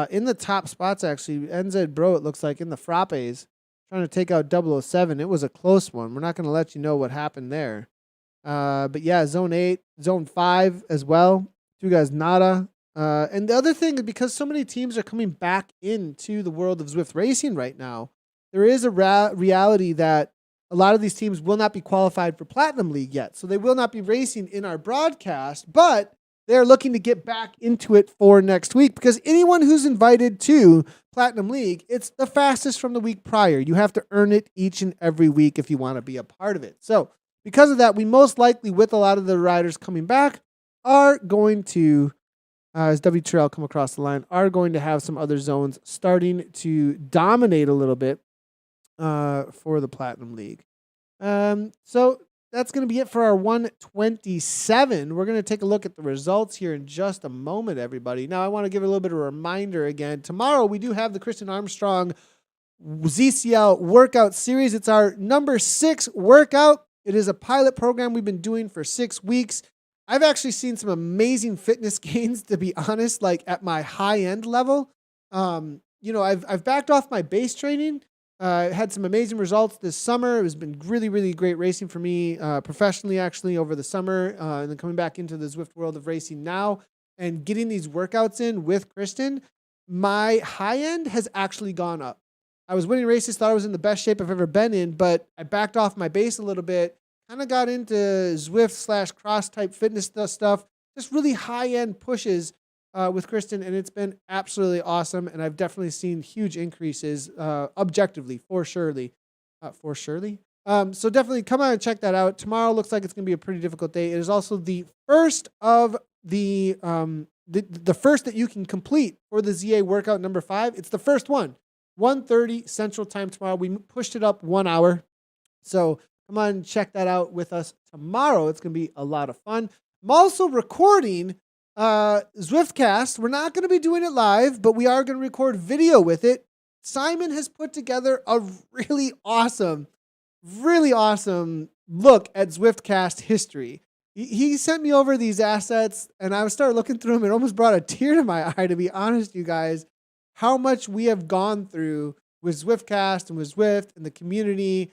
in the top spots, actually. NZ Bro, it looks like, in the Frappes, trying to take out 007. It was a close one. We're not going to let you know what happened there. But yeah, Zone 8, Zone 5 as well. 2 guys, nada. And the other thing is, because so many teams are coming back into the world of Zwift racing right now, there is a reality that a lot of these teams will not be qualified for Platinum League yet. So they will not be racing in our broadcast, but they're looking to get back into it for next week, because anyone who's invited to Platinum League, it's the fastest from the week prior. You have to earn it each and every week if you want to be a part of it. So because of that, we most likely, with a lot of the riders coming back, are going to, as WTRL come across the line, are going to have some other zones starting to dominate a little bit for the Platinum League. So that's going to be it for our 127. We're going to take a look at the results here in just a moment, everybody. Now, I want to give a little bit of a reminder again. Tomorrow, we do have the Kristen Armstrong ZCL workout series. It's our number 6 workout. It is a pilot program we've been doing for 6 weeks. I've actually seen some amazing fitness gains, to be honest, like at my high-end level. I've backed off my base training. Had some amazing results this summer. It has been really, really great racing for me professionally, actually, over the summer. And then coming back into the Zwift world of racing now and getting these workouts in with Kristen, my high end has actually gone up. I was winning races, thought I was in the best shape I've ever been in, but I backed off my base a little bit, kind of got into Zwift/cross type fitness stuff, just really high end pushes with Kristen, and it's been absolutely awesome. And I've definitely seen huge increases, objectively, for surely. So definitely come out and check that out. Tomorrow looks like it's going to be a pretty difficult day. It is also the first of the first that you can complete for the ZA workout number 5. It's the first one, 1:30 Central Time tomorrow. We pushed it up 1 hour. So come on and check that out with us tomorrow. It's going to be a lot of fun. I'm also recording Zwiftcast. We're not going to be doing it live, but we are going to record video with it. Simon has put together a really awesome look at Zwiftcast history. He sent me over these assets, and I started looking through them. It almost brought a tear to my eye, to be honest, you guys, how much we have gone through with Zwiftcast and with Zwift and the community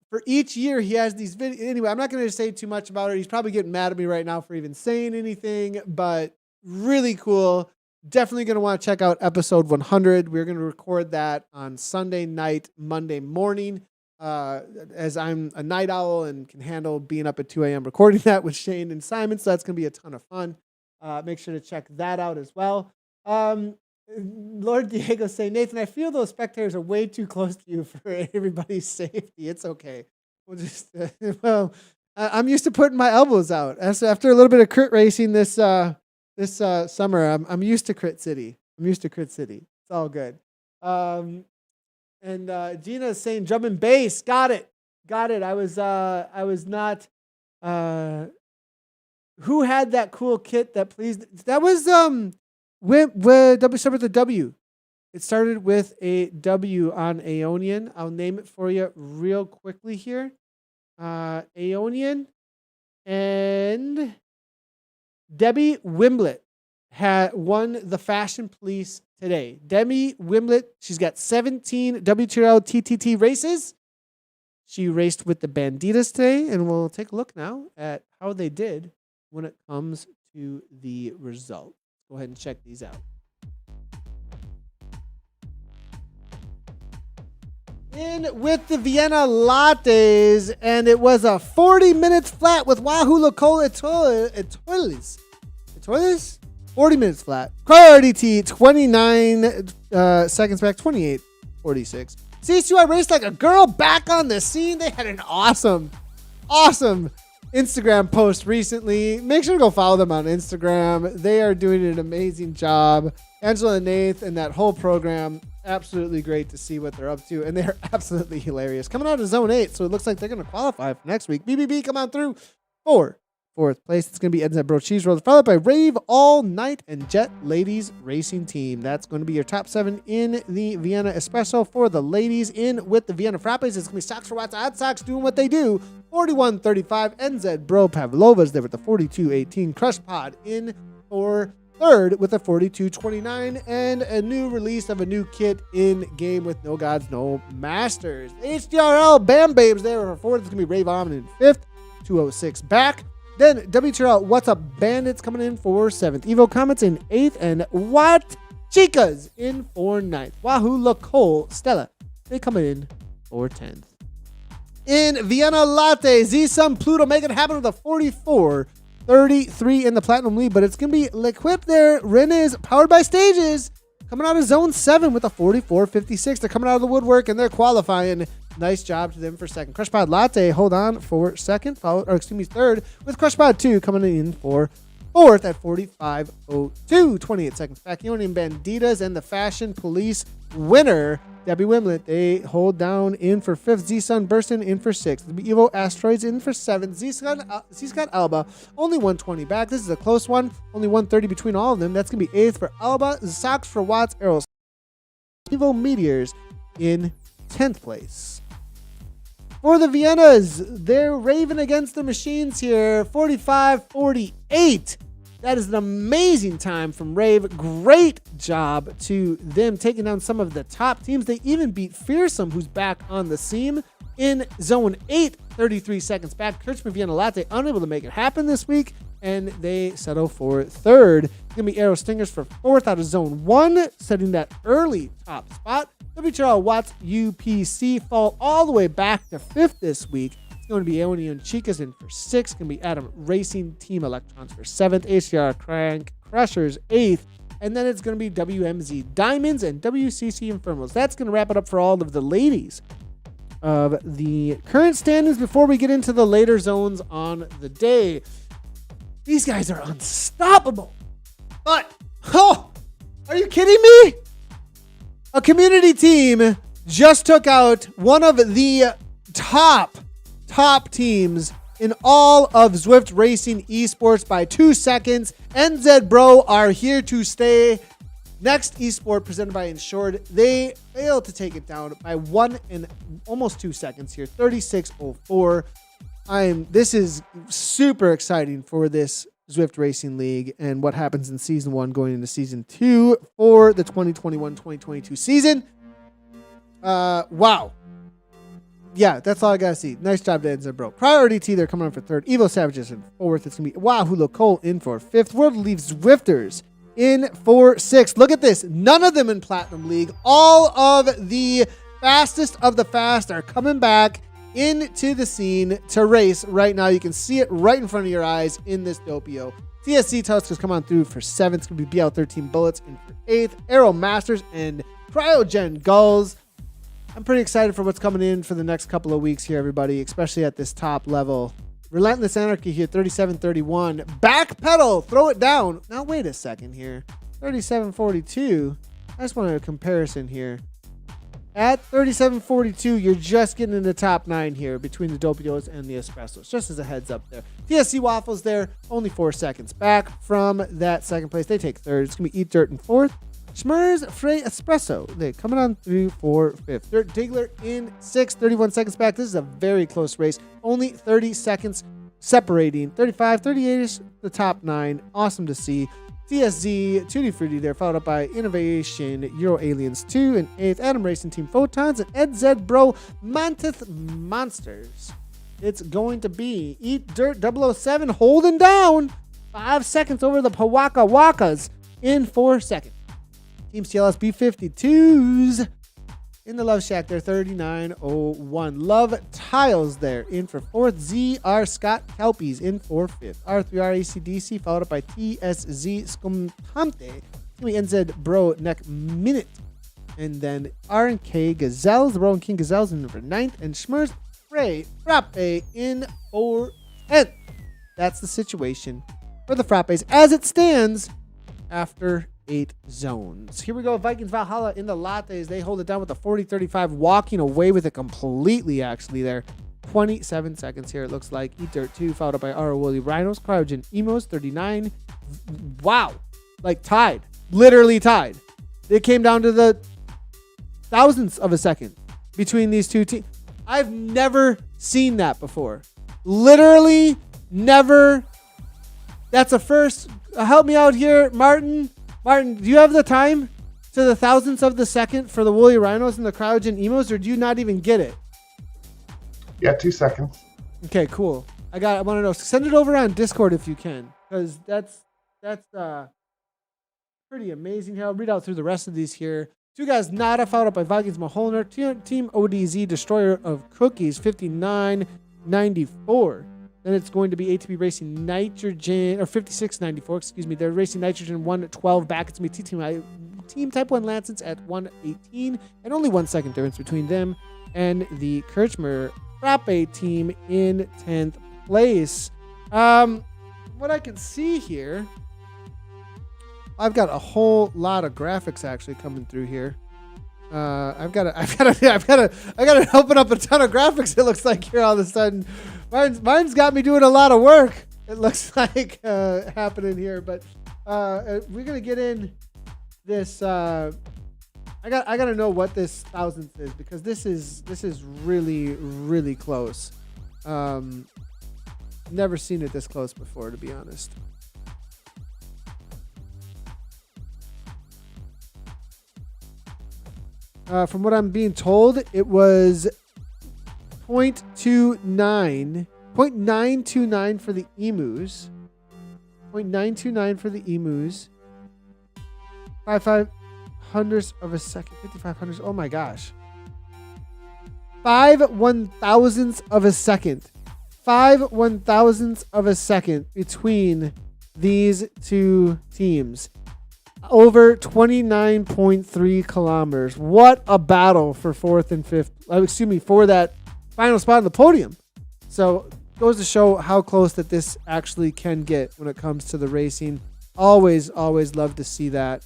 for each year he has these videos. Anyway, I'm not going to say too much about it. He's probably getting mad at me right now for even saying anything, but really cool. Definitely going to want to check out episode 100. We're going to record that on Sunday night, Monday morning. As I'm a night owl and can handle being up at 2 a.m. recording that with Shane and Simon. So that's going to be a ton of fun. Make sure to check that out as well. Lord Diego say, Nathan, I feel those spectators are way too close to you for everybody's safety. It's okay. We'll just, I'm used to putting my elbows out. After a little bit of crit racing this summer, I'm used to Crit City. It's all good. And Gina is saying drum and bass. Got it. I was not. Who had that cool kit that pleased? That was W started with a W. It started with a W on Aeonian. I'll name it for you real quickly here. Aeonian and Debbie Wimblett had won the Fashion Police today. Debbie Wimblett, she's got 17 WTRL TTT races. She raced with the Banditas today, and we'll take a look now at how they did when it comes to the results. Go ahead and check these out. In with the Vienna Lattes, and it was a 40 minutes flat with Wahoo Locola Etoiles. 40 minutes flat. Cryo RDT, 29 seconds back, 28:46. C2I raced like a girl back on the scene. They had an awesome Instagram post recently. Make sure to go follow them on Instagram. They are doing an amazing job. Angela and Nath and that whole program, absolutely great to see what they're up to. And they're absolutely hilarious. Coming out of Zone 8, so it looks like they're going to qualify for next week. BBB, come on through for fourth place. It's going to be Ed's Bro Cheese Rolls, followed by Rave All Night and Jet Ladies Racing Team. That's going to be your top 7 in the Vienna Espresso for the ladies. In with the Vienna Frappes, it's going to be Sox for Watts, Odd Sox doing what they do. 41.35, NZ Bro Pavlova's there with the 42.18. Crush Pod in for third with a 42.29, and a new release of a new kit in game with No Gods, No Masters. HDRL Bam Babes there for fourth. It's going to be Rave On in fifth, 206 back. Then WTRL What's Up Bandits coming in for 7th. Evo Comets in 8th. And What Chicas in for 9th. Wahoo Lacole Stella, they coming in for 10th. In Vienna Latte, Z-Sum Pluto making it happen with a 44.33 in the Platinum lead. But it's going to be L'Equipe there. Rennes powered by Stages coming out of Zone 7 with a 44.56. They're coming out of the woodwork and they're qualifying. Nice job to them for second. Crush Pod Latte, hold on for second, third, with Crush Pod 2 coming in for fourth at 45.02. 28 seconds back. Union Banditas and the Fashion Police winner, Debbie Wimblett, they hold down in for fifth. Z-Sun Burstin in for sixth. The Evo Asteroids in for seventh. Z-Scott Alba, only 120 back. This is a close one. Only 130 between all of them. That's going to be eighth for Alba. Sox for Watts, Arrows. Evo Meteors in 10th place. For the Viennas, they're raving against the machines here. 45.48. That is an amazing time from Rave. Great job to them taking down some of the top teams. They even beat Fearsome, who's back on the scene in Zone 8, 33 seconds back. Kirchman Vienna Latte unable to make it happen this week, and they settle for third. It's going to be Arrow Stingers for fourth out of Zone 1, setting that early top spot. WTRL Watts UPC fall all the way back to fifth this week. It's going to be Aeonian Chicas in for sixth. It's going to be Adam Racing Team Electrons for seventh. HDR Crank Crushers eighth. And then it's going to be WMZ Diamonds and WCC Infernals. That's going to wrap it up for all of the ladies of the current standings before we get into the later zones on the day. These guys are unstoppable. But, are you kidding me? A community team just took out one of the top teams in all of Zwift Racing Esports by 2 seconds. NZ Bro are here to stay. Next Esport presented by Insured. They failed to take it down by 1 and almost 2 seconds here. 36.04. This is super exciting for this Zwift Racing League and what happens in Season 1 going into Season 2 for the 2021-2022 season. Wow. Yeah, that's all I gotta see. Nice job to NZ Bro. Priority T, they're coming on for third. Evo Savages in fourth. It's gonna be Wahoo Cole in for fifth. World Leaf Zwifters in for sixth. Look at this. None of them in Platinum League. All of the fastest of the fast are coming back into the scene to race right now. You can see it right in front of your eyes in this Doppio. TSC Tuskers come on through for seventh. It's gonna be BL13 Bullets in for eighth. Aero Masters and Cryogen Gulls. I'm pretty excited for what's coming in for the next couple of weeks here, everybody, especially at this top level. Relentless Anarchy here, 37.31. Backpedal, throw it down. Now, wait a second here. 37.42. I just want a comparison here. At 37.42, you're just getting in the top 9 here between the Doppios and the Espressos. Just as a heads up there. TSC Waffles there, only 4 seconds back from that second place. They take third. It's going to be Eat Dirt in fourth. Schmers Frey Espresso, they're coming on through for fifth. Dirt Diggler in sixth, 31 seconds back. This is a very close race. Only 30 seconds separating. 35, 38 is the top 9. Awesome to see. TSZ, Tutti Frutti there, followed up by Innovation, Euro Aliens 2 in 8th. Adam Racing Team Photons and EdZ Bro Mantith Monsters. It's going to be Eat Dirt 007 holding down 5 seconds over the Pawaka Wakas in 4 seconds. Team CLS B52s in the Love Shack there, 39.01. Love Tiles there in for fourth. ZR Scott Kelpies in for fifth. R3R ACDC followed up by TSZ Scumtante. NZ Bro Neck Minute. And then R&K Gazelles, the Rowan King Gazelles in for ninth. And Schmers Frey Frappe in for 10th. That's the situation for the Frappes as it stands after 8 zones. Here we go. Vikings Valhalla in the lattes. They hold it down with a 40-35, walking away with it completely, actually, there. 27 seconds here, it looks like. Eat Dirt 2, followed up by R. Woolly Rhinos. Cryogen Emos, 39. Wow. Like tied. Literally tied. It came down to the thousandths of a second between these two teams. I've never seen that before. Literally never. That's a first. Help me out here, Martin. Martin, do you have the time to the thousandths of the second for the Woolly Rhinos and the Cryogen Emos, or do you not even get it? Yeah, 2 seconds. Okay, cool. I want to know. Send it over on Discord if you can, because that's pretty amazing. Here, I'll read out through the rest of these here. 2 guys Nada, followed up by Vikings Maholner. Team ODZ Destroyer of Cookies, 59.94. Then it's going to be ATB Racing Nitrogen, or 56.94, excuse me. They're Racing Nitrogen 112 back. It's going to be Team Type 1 Lancets at 118. And only 1 second difference between them and the Kirchmer Frappe team in 10th place. What I can see here, I've got a whole lot of graphics actually coming through here. I've got to open up a ton of graphics. It looks like here all of a sudden. Mine's got me doing a lot of work. It looks like happening here, but we're gonna get in this. I gotta know what this thousandth is, because this is really close. Never seen it this close before, to be honest. From what I'm being told, it was 0.929 for the emus. 0.929 for the emus. 55 hundredths of a second. 55 hundredths. Oh my gosh. 5 1,000ths of a second. 5 1,000ths of a second between these two teams. Over 29.3 kilometers. What a battle for fourth and fifth. For that final spot on the podium. So goes to show how close that this actually can get when it comes to the racing. Always love to see that.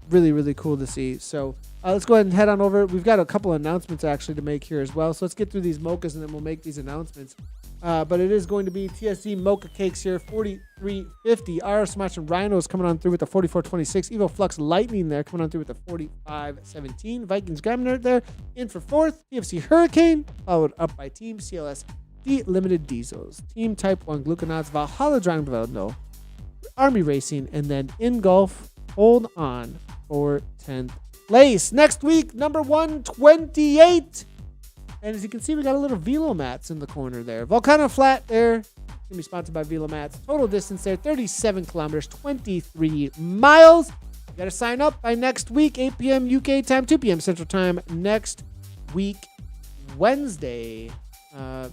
Really cool to see. So let's go ahead and head on over. We've got a couple announcements actually to make here as well. So let's get through these mochas and then we'll make these announcements. But it is going to be TSC Mocha Cakes here, 43.50. RR Smash and Rhinos coming on through with the 44.26. Evo Flux Lightning there coming on through with the 45.17. Vikings Gremner there in for fourth. TFC Hurricane followed up by Team CLS Limited Diesels. Team Type 1 Gluconauts Valhalla Dragon Development, Army Racing, and then in Golf, hold on for 10th place. Next week, number 128. And as you can see, we got a little velo mats in the corner there. Volcano Flat there. It's going to be sponsored by Velo Mats. Total distance there, 37 kilometers, 23 miles. You got to sign up by next week, 8 p.m. UK time, 2 p.m. Central Time next week, Wednesday.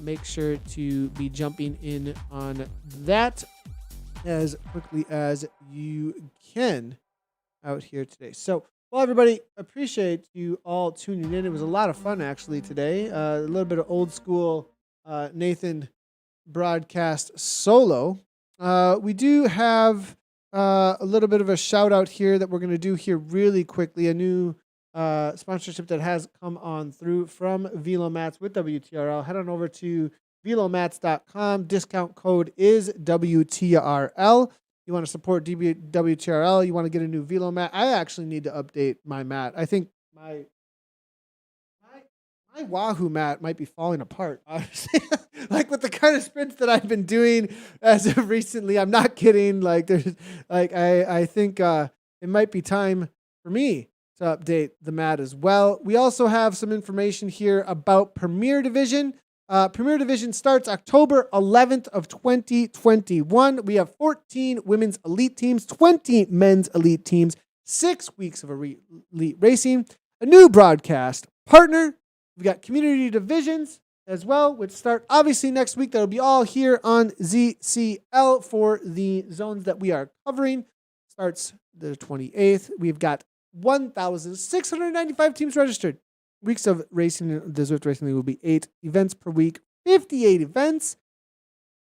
Make sure to be jumping in on that as quickly as you can out here today. So, well, everybody, appreciate you all tuning in. It was a lot of fun, actually, today. A little bit of old school Nathan broadcast solo. We do have a little bit of a shout out here that we're going to do here really quickly. A new sponsorship that has come on through from Velo Mats with WTRL. Head on over to velomats.com. Discount code is WTRL. You want to support WTRL, you want to get a new Velo mat. I actually need to update my mat. I think my Wahoo mat might be falling apart, honestly. Like with the kind of sprints that I've been doing as of recently. I'm not kidding. Like there's I think it might be time for me to update the mat as well. We also have some information here about Premier Division. Premier Division starts October 11th of 2021. We have 14 women's elite teams, 20 men's elite teams, 6 weeks of elite racing, a new broadcast partner. We've got community divisions as well, which start obviously next week. That'll be all here on ZCL for the zones that we are covering. Starts the 28th. We've got 1,695 teams registered. Weeks of racing, the Zwift Racing League will be 8 events per week, 58 events,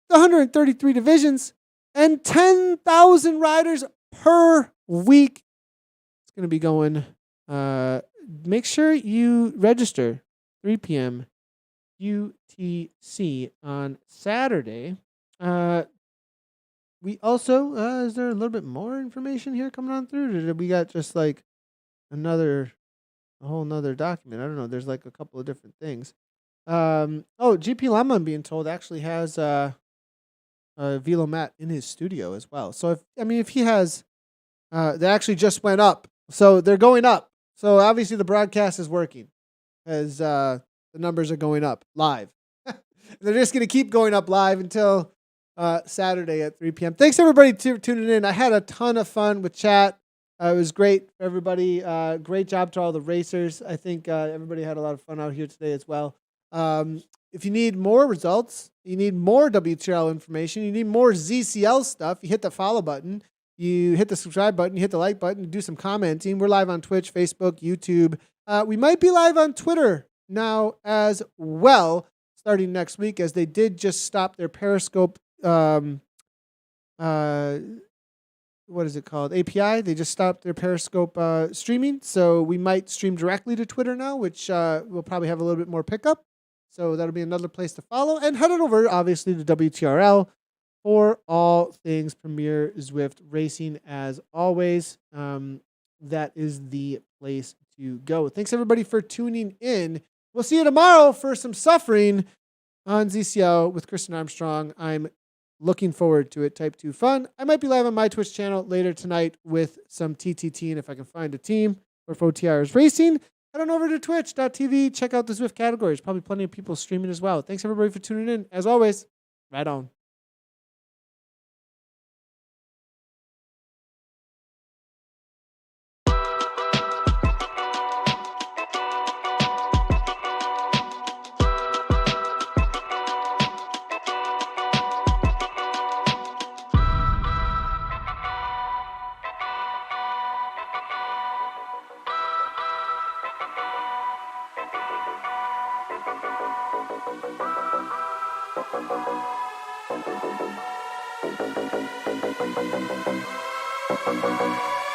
133 divisions, and 10,000 riders per week. It's going to be going. Make sure you register 3 p.m. UTC on Saturday. We also, is there a little bit more information here coming on through? Or did we got just like a whole nother document? I don't know. There's like a couple of different things. GP Lama, I'm being told, actually has a Velo mat in his studio as well. So if he has, they actually just went up. So they're going up. So obviously the broadcast is working as the numbers are going up live. They're just going to keep going up live until Saturday at 3 p.m. Thanks everybody tuning in. I had a ton of fun with chat. It was great for everybody. Great job to all the racers. I think everybody had a lot of fun out here today as well. If you need more results, you need more WTRL information, you need more ZCL stuff, you hit the follow button, you hit the subscribe button, you hit the like button, you do some commenting. We're live on Twitch, Facebook, YouTube. We might be live on Twitter now as well, starting next week, as they did just stop their Periscope what is it called? API. They just stopped their Periscope streaming. So we might stream directly to Twitter now, which will probably have a little bit more pickup. So that'll be another place to follow. And head on over, obviously, to WTRL for all things Premier Zwift Racing as always. That is the place to go. Thanks, everybody, for tuning in. We'll see you tomorrow for some suffering on ZCL with Kristen Armstrong. I'm looking forward to it. Type 2 fun. I might be live on my Twitch channel later tonight with some TTT, and if I can find a team or if OTR is racing, head on over to twitch.tv. Check out the Zwift categories. Probably plenty of people streaming as well. Thanks, everybody, for tuning in. As always, right on. Thank you.